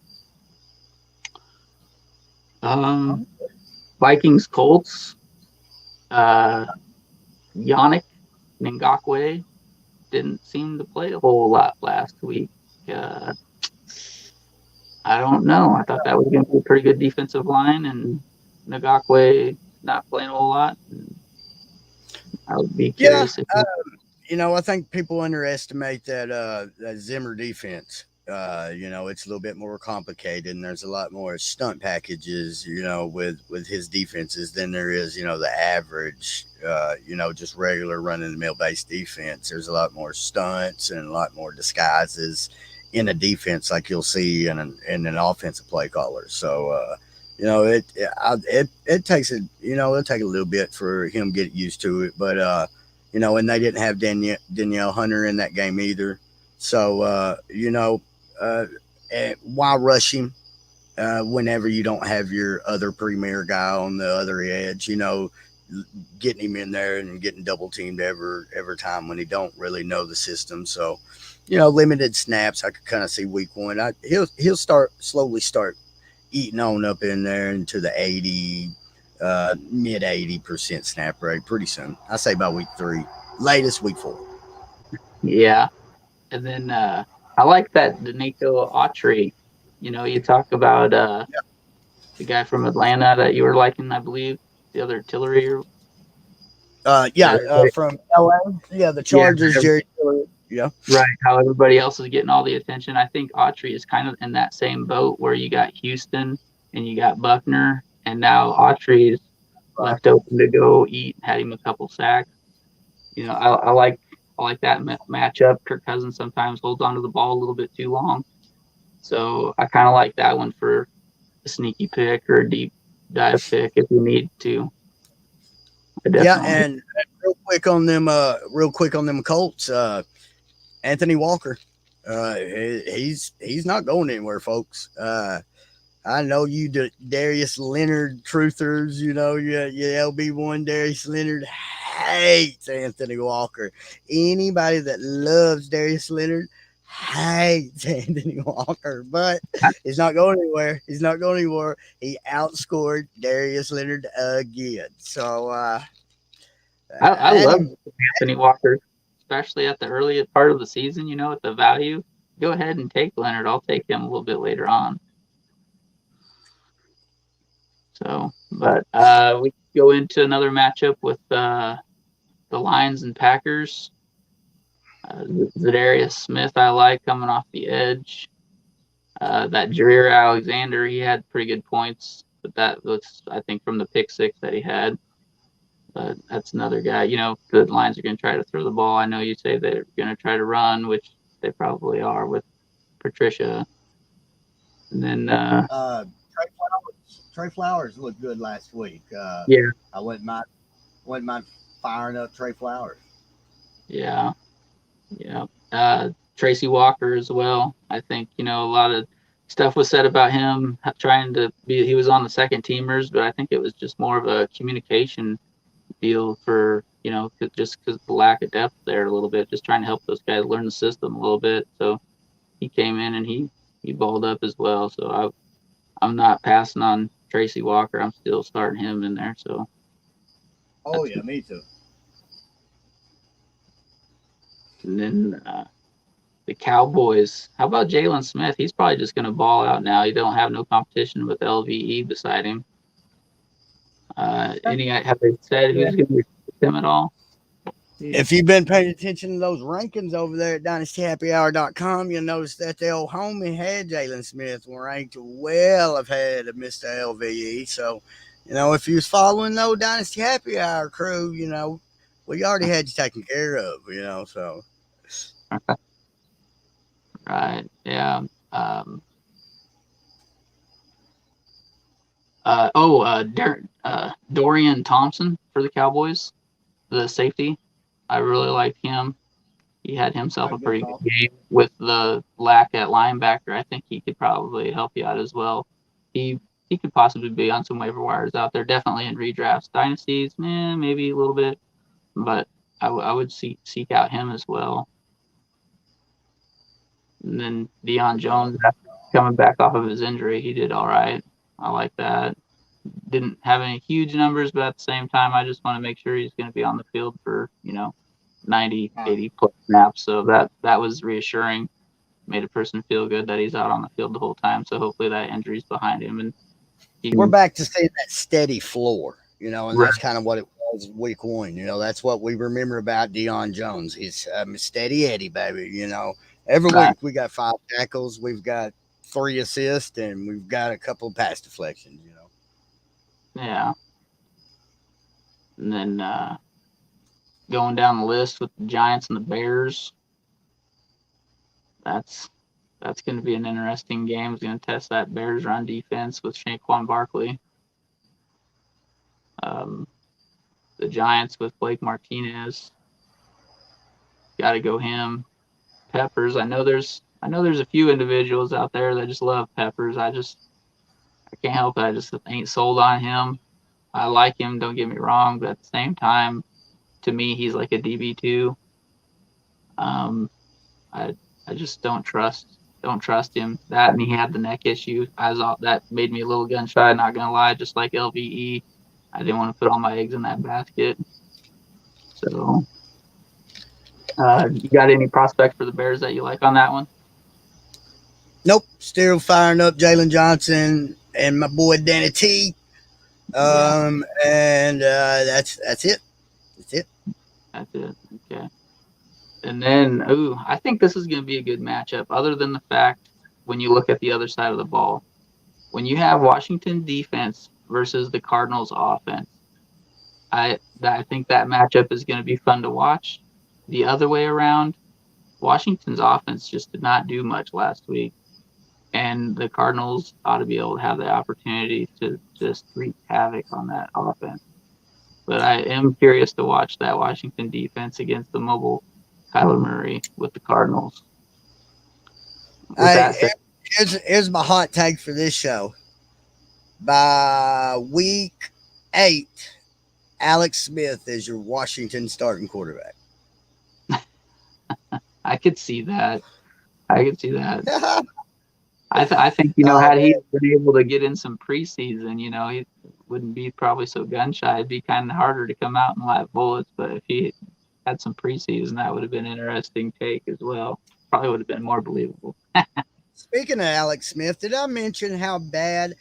Vikings Colts, Yannick Ngakwe didn't seem to play a whole lot last week. I don't know. I thought that was going to be a pretty good defensive line, and Ngakwe not playing a whole lot. I would be curious. I think people underestimate that Zimmer defense. It's a little bit more complicated, and there's a lot more stunt packages, with his defenses than there is, the average, just regular running the mill based defense. There's a lot more stunts and a lot more disguises in a defense like you'll see in an offensive play caller. So, it takes it'll take a little bit for him to get used to it, but and they didn't have Danielle Hunter in that game either. So, why rush him whenever you don't have your other premier guy on the other edge? Getting him in there and getting double teamed every time when he don't really know the system. So, limited snaps. I could kind of see week one. He'll slowly start eating on up in there into the 80, mid 80% snap rate pretty soon. I say by week 3, latest week 4. Yeah, and then I like that Danico Autry. You talk about the guy from Atlanta that you were liking, I believe, the other Tillery. From LA. Yeah, the Chargers, Jerry Tillery. Yeah. Right. How everybody else is getting all the attention. I think Autry is kind of in that same boat where you got Houston and you got Buckner, and now Autry is left open to go eat. Had him a couple sacks. I like that matchup. Kirk Cousins sometimes holds onto the ball a little bit too long, so I kind of like that one for a sneaky pick or a deep dive pick if you need to. Yeah, and real quick on them Colts. Anthony Walker, he's not going anywhere, folks. I know you Darius Leonard truthers, your LB1 Darius Leonard hates Anthony Walker. Anybody that loves Darius Leonard hates Anthony Walker, but he's not going anywhere. He outscored Darius Leonard again. So I love Anthony Walker, especially at the early part of the season, at the value. Go ahead and take Leonard. I'll take him a little bit later on. So, but we go into another matchup with the Lions and Packers. Zadarius Smith, I like coming off the edge. That Jareer Alexander, he had pretty good points, but that was, I think, from the pick six that he had. But that's another guy. The Lions are going to try to throw the ball. I know you say they're going to try to run, which they probably are with Patricia. And then Trey Flowers looked good last week. Yeah, I wouldn't mind firing up Trey Flowers. Yeah. Tracy Walker as well. I think a lot of stuff was said about him trying to be. He was on the second teamers, but I think it was just more of a communication deal for just because of the lack of depth there a little bit. Just trying to help those guys learn the system a little bit. So he came in and he balled up as well. So I'm not passing on Tracy Walker. I'm still starting him in there. So. Oh yeah, me too. And then the Cowboys. How about Jalen Smith? He's probably just going to ball out now. You don't have no competition with LVE beside him. Have they said who's going to replace him at all? If you've been paying attention to those rankings over there at dynastyhappyhour.com, you'll notice that the old homie had Jalen Smith ranked well ahead of Mr. LVE. So, if you was following the old Dynasty Happy Hour crew, we already had you taken care of, so. Right. Yeah. Dorian Thompson for the Cowboys, the safety. I really liked him. He had himself a pretty good game with the lack at linebacker. I think he could probably help you out as well. He could possibly be on some waiver wires out there. Definitely in redrafts, dynasties, maybe a little bit, but I would seek out him as well. And then Deion Jones, after coming back off of his injury, he did all right. I like that. Didn't have any huge numbers, but at the same time, I just want to make sure he's going to be on the field for 90, 80 plus snaps. So that was reassuring. Made a person feel good that he's out on the field the whole time. So hopefully that injury's behind him, and we're back to seeing that steady floor. And Right. That's kind of what it was week 1. That's what we remember about Deion Jones. He's steady Eddie, baby. Every week we got 5 tackles, we've got 3 assists, and we've got a couple of pass deflections. Yeah. And then going down the list with the Giants and the Bears, that's going to be an interesting game. It's going to test that Bears run defense with Saquon Barkley. The Giants with Blake Martinez, got to go him. Peppers, I know there's a few individuals out there that just love Peppers. I can't help it. I just ain't sold on him. I like him, don't get me wrong, but at the same time, to me, he's like a DB2. I just don't trust him. That, and he had the neck issue. That made me a little gun shy, not gonna lie, just like LVE. I didn't want to put all my eggs in that basket. So you got any prospects for the Bears that you like on that one? Nope. Still firing up Jalen Johnson and my boy Danny T. And that's it. That's it. That's it. Okay. And then, I think this is going to be a good matchup, other than the fact when you look at the other side of the ball. When you have Washington defense versus the Cardinals offense, I think that matchup is going to be fun to watch. The other way around, Washington's offense just did not do much last week, and the Cardinals ought to be able to have the opportunity to just wreak havoc on that offense. But I am curious to watch that Washington defense against the mobile Kyler Murray with the Cardinals. Here's my hot take for this show. By week 8, Alex Smith is your Washington starting quarterback. I could see that. I think had he been able to get in some preseason, he wouldn't be probably so gun shy. It'd be kind of harder to come out and live bullets. But if he had some preseason, that would have been an interesting take as well. Probably would have been more believable. Speaking of Alex Smith, did I mention how bad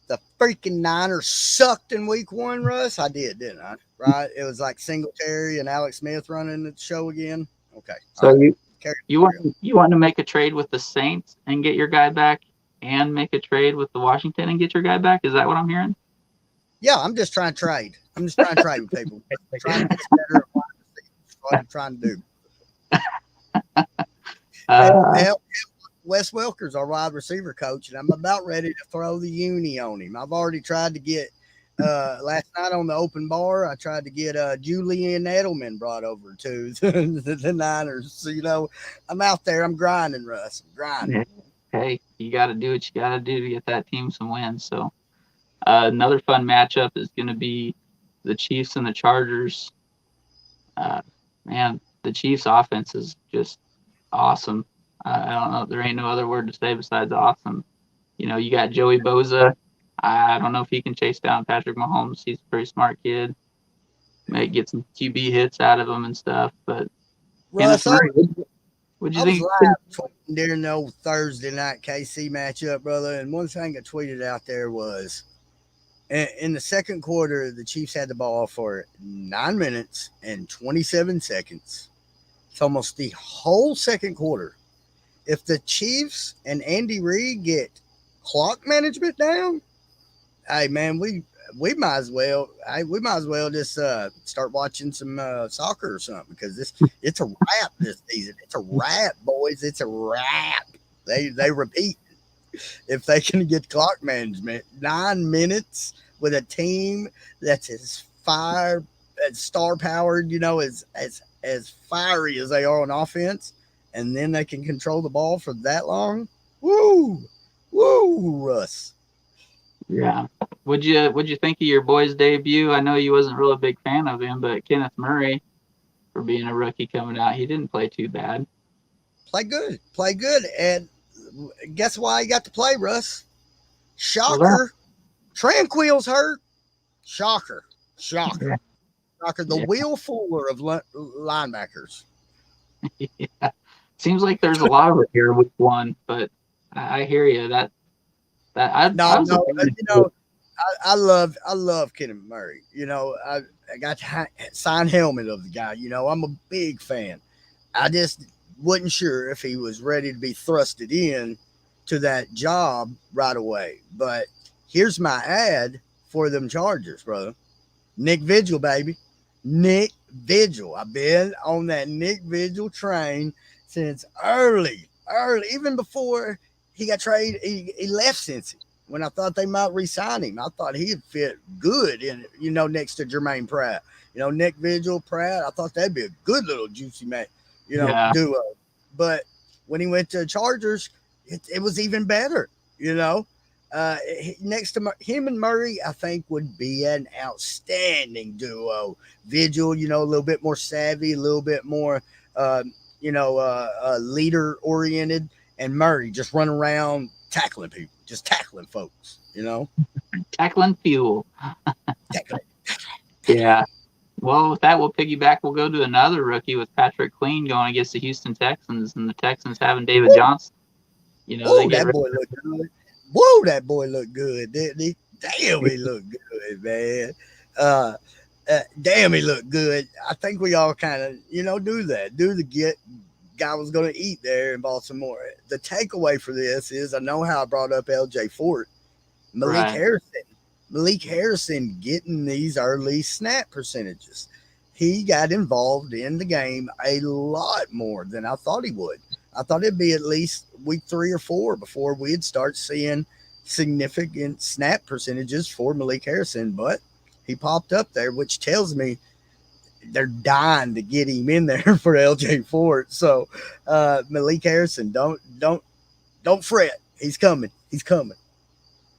the freaking Niners sucked in week 1, Russ? I did, didn't I? Right? It was like Singletary and Alex Smith running the show again. Okay. So you want to make a trade with the Saints and get your guy back, and make a trade with the Washington and get your guy back? Is that what I'm hearing? Yeah, I'm just trying to trade. I'm just trying to trade with people. Trying to get better. That's what I'm trying to do. Wes Welker's our wide receiver coach, and I'm about ready to throw the uni on him. I've already tried to get last night on the open bar. I tried to get Julian Edelman brought over to the Niners. So, I'm out there. I'm grinding, Russ. I'm grinding. Hey, you got to do what you got to do to get that team some wins. So another fun matchup is going to be the Chiefs and the Chargers. Man, the Chiefs offense is just awesome. I don't know. There ain't no other word to say besides awesome. You got Joey Bosa. I don't know if he can chase down Patrick Mahomes. He's a pretty smart kid. May get some QB hits out of him and stuff. But Russ, what'd you think? I was live tweeting during the old Thursday night KC matchup, brother. And one thing I tweeted out there was, In the second quarter, the Chiefs had the ball for 9 minutes and 27 seconds. It's almost the whole second quarter. If the Chiefs and Andy Reid get clock management down, hey man, we might as well just start watching some soccer or something because it's a wrap this season. It's a wrap, boys. It's a wrap. They repeat if they can get clock management 9 minutes with a team that's as fire as star powered, as fiery as they are on offense, and then they can control the ball for that long. Woo, woo, Russ. Yeah. Would you think of your boy's debut? I know you wasn't really a big fan of him, but Kenneth Murray, for being a rookie coming out, he didn't play too bad. Play good, and guess why he got to play, Russ? Well, that, Shocker. Tranquil's hurt. Shocker. yeah, Shocker. The yeah, Will Fuller of linebackers. yeah. Seems like there's a lot of it here week one, but I hear you. That I was a No, fan. I love Kenneth Murray. I got to sign helmet of the guy. I'm a big fan. I just wasn't sure if he was ready to be thrusted in to that job right away. But here's my ad for them Chargers, brother. Nick Vigil, baby. Nick Vigil. I've been on that Nick Vigil train since early, even before he got traded. He left Cincy when I thought they might re-sign him. I thought he'd fit good in, next to Jermaine Pratt. Nick Vigil, Pratt. I thought that'd be a good little juicy man, Yeah, duo. But when he went to the Chargers, it was even better. Next to him and Murray, I think would be an outstanding duo. Vigil, a little bit more savvy, a little bit more, leader oriented, and Murray just run around tackling people, just tackling folks. tackling fuel. Tackling. Yeah. Well, with that, we'll piggyback. We'll go to another rookie with Patrick Queen going against the Houston Texans, and the Texans having David Johnson. They Whoa, get that rid boy looked good. Whoa, that boy looked good, didn't he? Damn, he looked good, man. Uh, Damn, he looked good. I think we all kind of, do that. Do the get guy was going to eat there in Baltimore. The takeaway for this is I know how I brought up LJ Fort. Malik right. Harrison. Malik Harrison getting these early snap percentages. He got involved in the game a lot more than I thought he would. I thought it'd be at least week 3 or 4 before we'd start seeing significant snap percentages for Malik Harrison, but he popped up there, which tells me they're dying to get him in there for LJ Fort. So Malik Harrison, don't fret. He's coming. He's coming.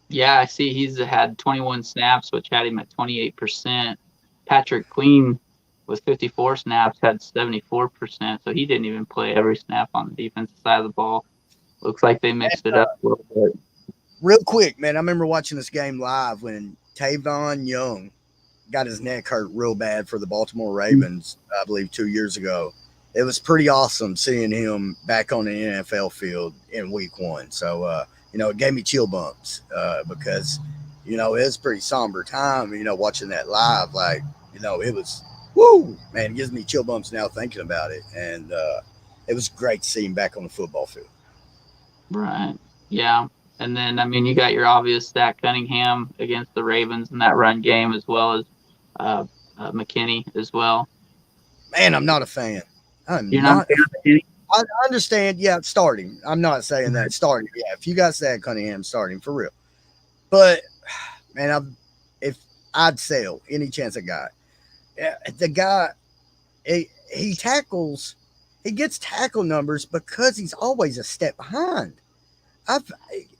Yeah, I see he's had 21 snaps, which had him at 28%. Patrick Queen with 54 snaps had 74%, so he didn't even play every snap on the defensive side of the ball. Looks like they mixed it up a little bit. Real quick, man, I remember watching this game live when Tavon Young got his neck hurt real bad for the Baltimore Ravens, I believe 2 years ago. It was pretty awesome seeing him back on the NFL field in week 1. So, it gave me chill bumps because, it was a pretty somber time, watching that live. Like, it was, woo, man, it gives me chill bumps now thinking about it. And it was great to see him back on the football field. Right. Yeah. And then, you got your obvious Zach Cunningham against the Ravens in that run game, as well as McKinney as well. Man, I'm not a fan. You're not a fan of McKinney? I understand. Yeah, starting. I'm not saying that starting. Yeah, if you got Zach Cunningham starting for real, but man, if I'd sell any chance I got. The guy, he tackles, he gets tackle numbers because he's always a step behind.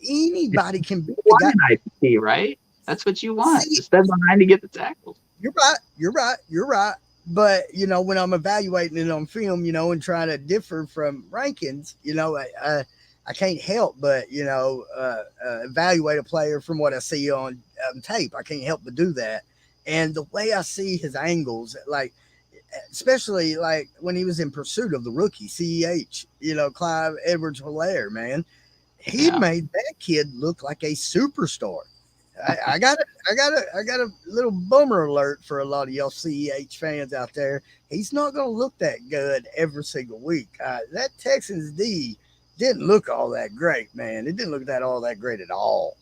Anybody can be the guy. An IDP, right? That's what you want. See, step behind to get the tackles. You're right. But, when I'm evaluating it on film, and trying to differ from rankings, I can't help but, evaluate a player from what I see on tape. I can't help but do that. And the way I see his angles, like, especially like when he was in pursuit of the rookie, CEH, Clive Edwards-Helaire, man, he made that kid look like a superstar. I got a little bummer alert for a lot of y'all CEH fans out there. He's not going to look that good every single week. That Texans D didn't look all that great, man. It didn't look all that great at all.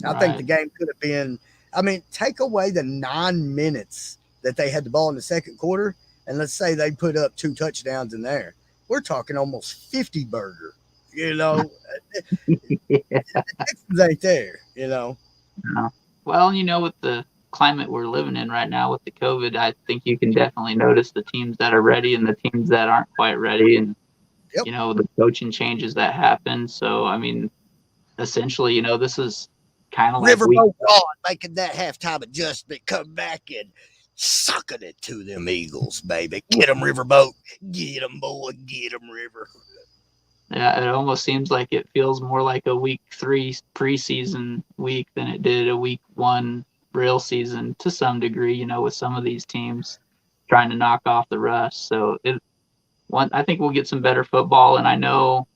I think the Right. game could have been. I mean, take away the 9 minutes that they had the ball in the second quarter, and let's say they put up 2 touchdowns in there. We're talking almost 50 burger. You know, Yeah. the Texans ain't there. You know. No. Well, with the climate we're living in right now with the COVID, I think you can definitely notice the teams that are ready and the teams that aren't quite ready, and Yep. the coaching changes that happen. So, I mean, essentially, this is kind of like week. Riverboat Ron making that halftime adjustment, come back and sucking it to them Eagles, baby. Get them, Riverboat. Get them, boy. Get them, River. Yeah, it almost seems like it feels more like a week 3 preseason week than it did a week 1 real season to some degree. With some of these teams trying to knock off the rust. So I think we'll get some better football, and I know.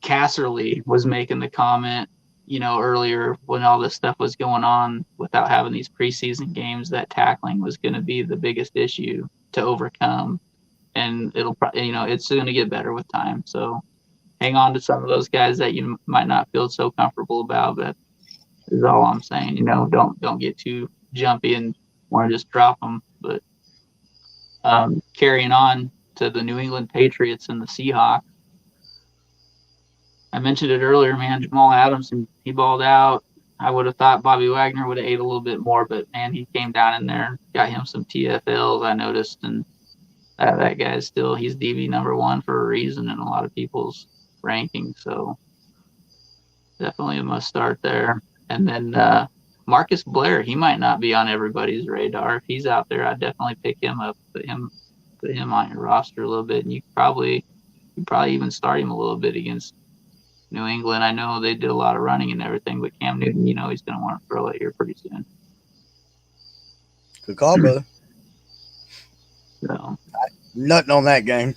Casserly was making the comment, earlier when all this stuff was going on without having these preseason games, that tackling was going to be the biggest issue to overcome. And it'll probably, it's going to get better with time. So hang on to some of those guys that you might not feel so comfortable about. That is all I'm saying. Don't get too jumpy and want to just drop them. But carrying on to the New England Patriots and the Seahawks. I mentioned it earlier, man. Jamal Adams, and he balled out. I would have thought Bobby Wagner would have ate a little bit more, but man, he came down in there and got him some TFLs. I noticed, and that guy's he's DB number 1 for a reason in a lot of people's rankings. So definitely a must start there. And then Marcus Blair, he might not be on everybody's radar. If he's out there, I'd definitely pick him up, put him on your roster a little bit, and you probably even start him a little bit against New England. I know they did a lot of running and everything, but Cam Newton, he's going to want to throw it here pretty soon. Good call, brother. So Nothing on that game.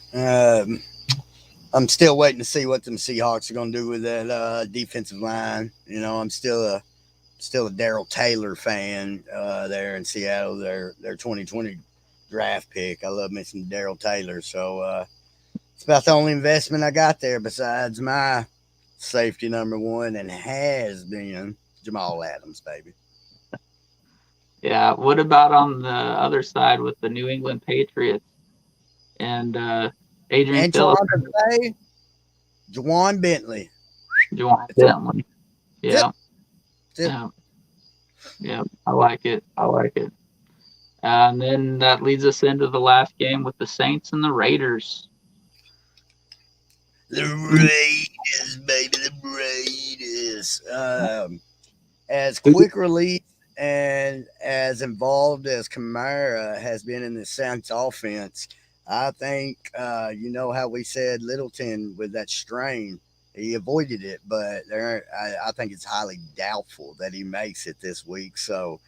I'm still waiting to see what them Seahawks are going to do with that defensive line. I'm still a Darrell Taylor fan there in Seattle. Their 2020 draft pick. I love me some Darrell Taylor. So it's about the only investment I got there besides my safety number 1 and has been Jamal Adams, baby. yeah, what about on the other side with the New England Patriots and Adrian Phillips? Juwan Bentley. Juwan Bentley. Yeah. Yep. Yeah. I like it. And then that leads us into the last game with the Saints and the Raiders. The Raiders, baby, the Raiders. As quick release and as involved as Kamara has been in the Saints offense, I think, how we said Littleton with that strain, he avoided it, but I think it's highly doubtful that he makes it this week. So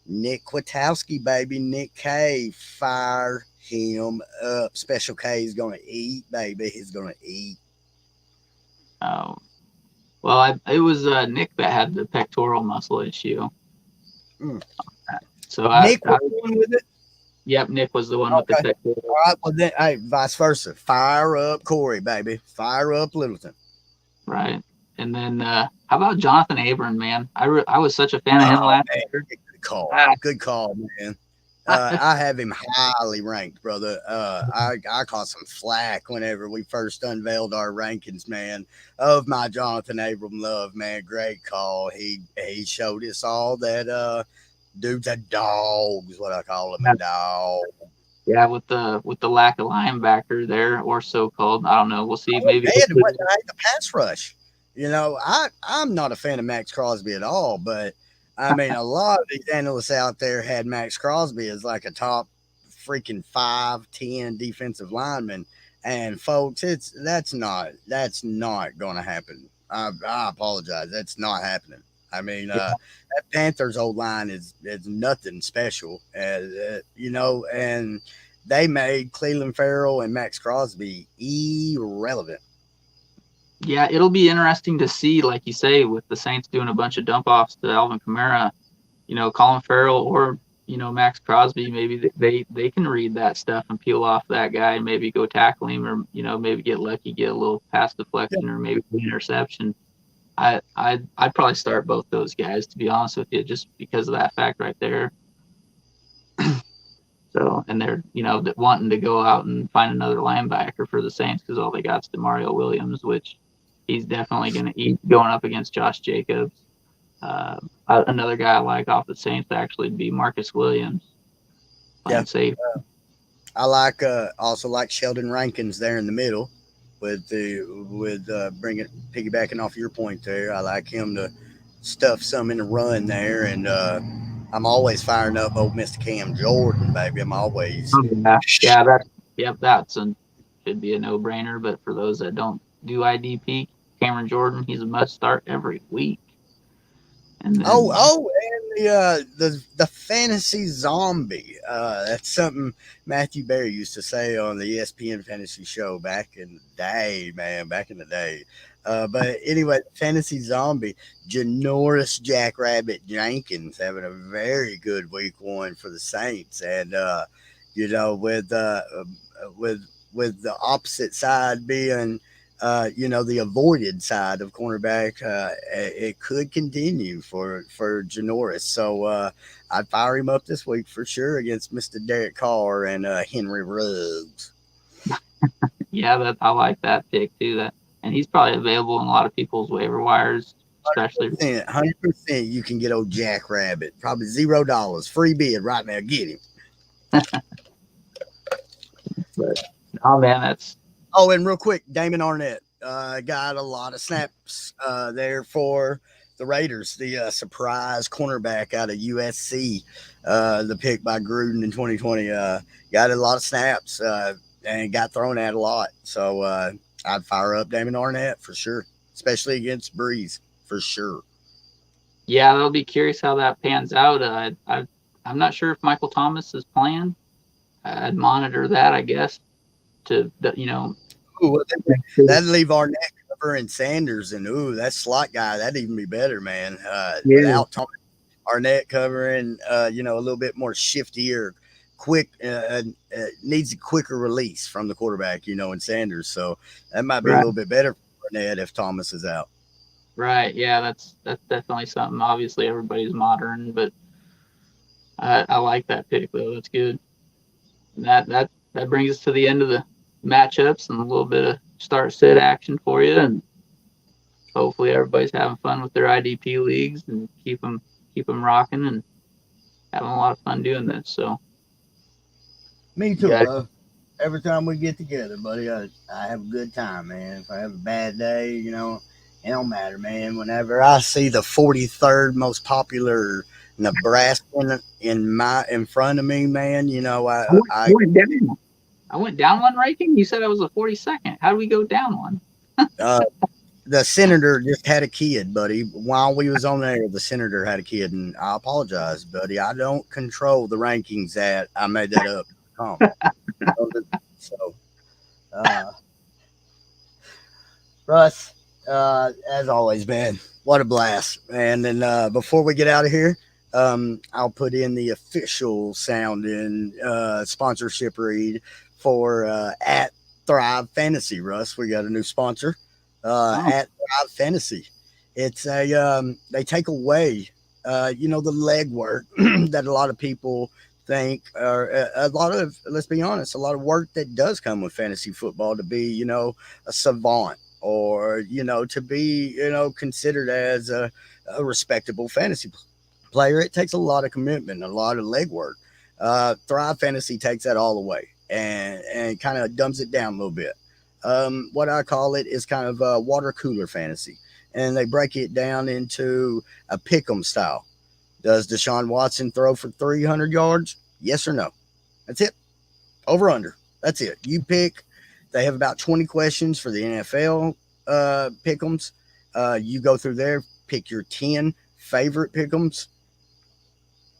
Nick Kwiatkowski, baby, Nick K, fire him up. Special K is going to eat, baby. He's going to eat. Oh, well, it was Nick that had the pectoral muscle issue. So Nick was the one with it? Yep, Nick was the one with the pectoral. All right, well then, hey, vice versa. Fire up Corey, baby. Fire up Littleton. Right. And then how about Jonathan Abram, man? I was such a fan of him last year. Good call. Good call, man. I have him highly ranked, brother. I caught some flack whenever we first unveiled our rankings, man, of my Jonathan Abram love, man. Great call. He showed us all that dude's a dog is what I call him, a dog. Yeah, with the lack of linebacker there, or so called. I don't know. We'll see. Maybe the pass rush. I'm not a fan of Max Crosby at all, but I mean, a lot of these analysts out there had Max Crosby as like a top freaking 5'10" defensive lineman. And folks, that's not going to happen. I apologize. That's not happening. I mean, that Panthers old line is nothing special, and they made Cleveland Farrell and Max Crosby irrelevant. Yeah, it'll be interesting to see, like you say, with the Saints doing a bunch of dump offs to Alvin Kamara, Colin Farrell or Max Crosby, maybe they can read that stuff and peel off that guy and maybe go tackle him, or maybe get lucky, get a little pass deflection, or maybe an interception. I'd probably start both those guys, to be honest with you, just because of that fact right there. So, and they're wanting to go out and find another linebacker for the Saints because all they got is Demario Williams, which he's definitely going to eat going up against Josh Jacobs. Another guy I like off the Saints actually would be Marcus Williams Yeah. playing safe. I like also like Sheldon Rankins there in the middle with bringing piggybacking off your point there. I like him to stuff some in the run there, and I'm always firing up old Mr. Cam Jordan, baby. I'm always Oh, that's should be a no brainer. But for those that don't do IDP, Cameron Jordan, he's a must start every week. And then, and the fantasy zombie. That's something Matthew Berry used to say on the ESPN fantasy show back in the day, man. Back in the day. But anyway, fantasy zombie, Janoris Jackrabbit Jenkins having a very good week one for the Saints, and with with the opposite side being the avoided side of cornerback, it could continue for Janoris. So I'd fire him up this week for sure against Mr. Derek Carr and Henry Ruggs. yeah, I like that pick too. And he's probably available in a lot of people's waiver wires, especially 100%. You can get old Jackrabbit, probably $0, free bid right now. Get him. But oh man, that's And real quick, Damon Arnett got a lot of snaps there for the Raiders. The surprise cornerback out of USC, the pick by Gruden in 2020, got a lot of snaps and got thrown at a lot. So I'd fire up Damon Arnett for sure, especially against Breeze for sure. Yeah, I'll be curious how that pans out. I'm not sure if Michael Thomas is playing. I'd monitor that, I guess. Ooh, that'd leave Arnett covering Sanders, and that slot guy, that'd even be better, man. Without Thomas, Arnett covering, a little bit more shiftier, quick, needs a quicker release from the quarterback, and Sanders. So that might be a little bit better for Arnett if Thomas is out. Right. Yeah, that's definitely something. Obviously, everybody's modern, but I like that pick though. That's good. And that brings us to the end of the matchups and a little bit of start sit action for you, and hopefully everybody's having fun with their IDP leagues and keep them rocking and having a lot of fun doing this. So me too, bro. Every time we get together, buddy, I have a good time, man. If I have a bad day, it don't matter, man. Whenever I see the 43rd most popular Nebraska in front of me, man, I went down one ranking. You said I was a 42nd. How do we go down one? The senator just had a kid, buddy. While we was on there, the senator had a kid, and I apologize, buddy. I don't control the rankings. That I made that up. So, Russ, as always, man, what a blast. And then before we get out of here, I'll put in the official sounding sponsorship read for at Thrive Fantasy. Russ, we got a new sponsor at Thrive Fantasy. It's they take away the legwork that a lot of people think, or a lot of, let's be honest, a lot of work that does come with fantasy football to be a savant, or to be considered as a respectable fantasy player. It takes a lot of commitment, a lot of legwork. Thrive Fantasy takes that all away and kind of dumbs it down a little bit. What I call it is kind of a water cooler fantasy, and they break it down into a pick'em style. Does Deshaun Watson throw for 300 yards? Yes or no? That's it. Over under. That's it. You pick. They have about 20 questions for the NFL pick'ems. You go through there, pick your 10 favorite pick'ems.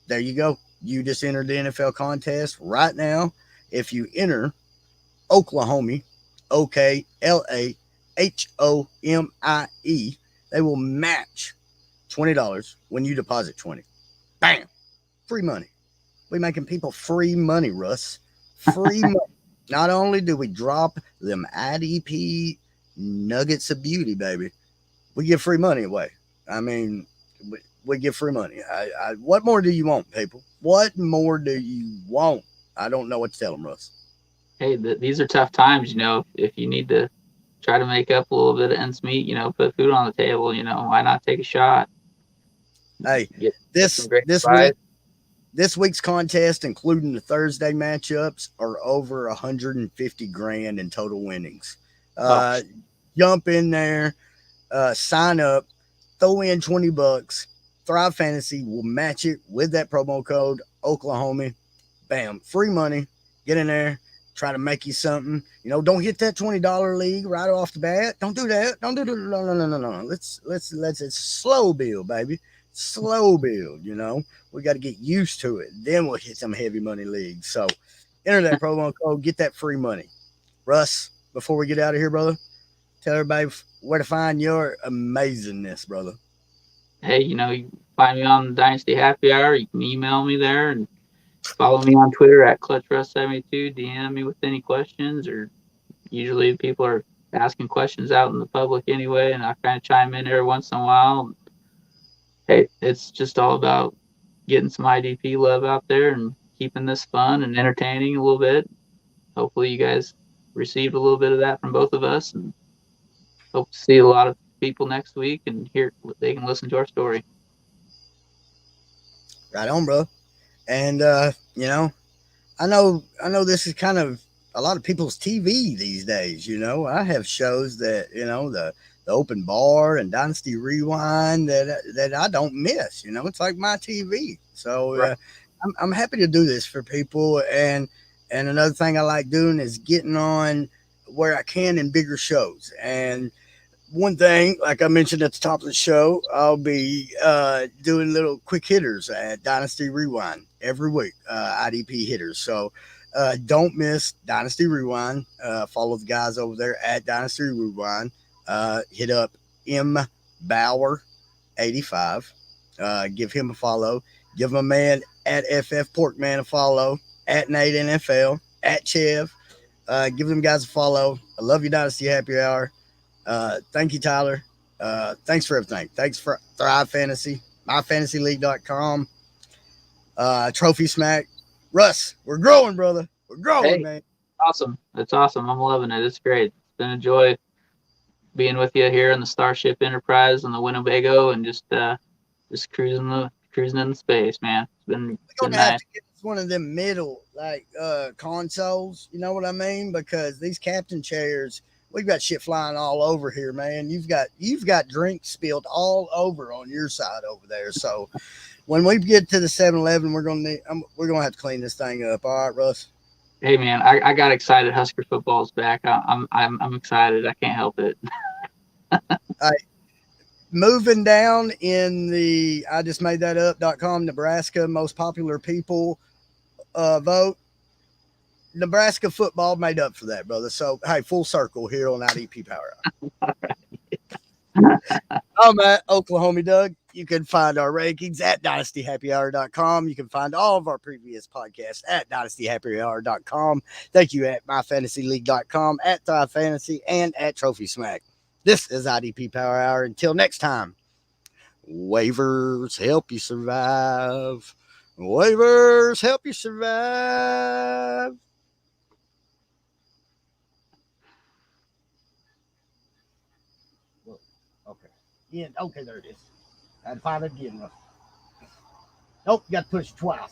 There you go. You just entered the NFL contest right now. If you enter Oklahoma, OKLAHOMA, HOMIE. They will match $20 when you deposit 20. Bam! Free money. We making people free money, Russ. Free money. Not only do we drop them IDP nuggets of beauty, baby, we give free money away. I mean, we give free money. What more do you want, people? What more do you want? I don't know what to tell them, Russ. Hey, these are tough times. If you need to try to make up a little bit of ends meet, put food on the table. Why not take a shot? Hey, Get some this great this advice. week this week's contest, including the Thursday matchups, are over 150 grand in total winnings. Oh, Uh, Jump in there, sign up, throw in $20. Thrive Fantasy will match it with that promo code Oklahoma. Bam, free money. Get in there, try to make you something. Don't hit that $20 league right off the bat. Don't do that. Don't do that. No. Let's it's a slow build, baby. Slow build. We got to get used to it. Then we'll hit some heavy money leagues. So enter that promo code, get that free money. Russ, before we get out of here, brother, tell everybody where to find your amazingness, brother. hey, you can find me on Dynasty Happy Hour. You can email me there and follow me on Twitter at ClutchRuss72. DM me with any questions, or usually people are asking questions out in the public anyway, and I kind of chime in every once in a while. Hey, it's just all about getting some IDP love out there and keeping this fun and entertaining a little bit. Hopefully, you guys received a little bit of that from both of us, and hope to see a lot of people next week and hear they can listen to our story. Right on, bro. And I know this is kind of a lot of people's TV these days. I have shows that the Open Bar and Dynasty Rewind that I don't miss. It's like my TV. So Right. I'm happy to do this for people. And another thing I like doing is getting on where I can in bigger shows. And one thing, like I mentioned at the top of the show, I'll be doing little quick hitters at Dynasty Rewind every week, IDP hitters. So don't miss Dynasty Rewind. Follow the guys over there at Dynasty Rewind. Hit up M Bauer 85. Give him a follow. Give my man at FF Porkman a follow. At Nate NFL. At Chev. Give them guys a follow. I love you, Dynasty Happy Hour. Thank you, Tyler. Thanks for everything. Thanks for Thrive Fantasy, myfantasyleague.com, Trophy Smack. Russ, we're growing, brother. We're growing, Hey, man. awesome! It's awesome. I'm loving it. It's great. It's been a joy being with you here in the Starship Enterprise on the Winnebago and just cruising in space, man. It's We're been gonna have nice. to get us one of them middle consoles. You know what I mean? Because these captain chairs, we've got shit flying all over here, man. You've got drinks spilled all over on your side over there. So when we get to the 7-Eleven, we're gonna have to clean this thing up. All right, Russ. Hey, man, I got excited. Husker football's back. I'm excited. I can't help it. Moving down in the I just made that up.com Nebraska most popular people vote. Nebraska football made up for that, brother. So hey, full circle here on IDP Power Hour. I'm at Oklahoma Doug. You can find our rankings at dynastyhappyhour.com. You can find all of our previous podcasts at dynastyhappyhour.com. Thank you at myfantasyleague.com, at Thrive Fantasy, and at Trophy Smack. This is IDP Power Hour. Until next time, waivers help you survive. Waivers help you survive. Okay. Yeah, okay, there it is. I had to find it again. Nope, you got to push it twice.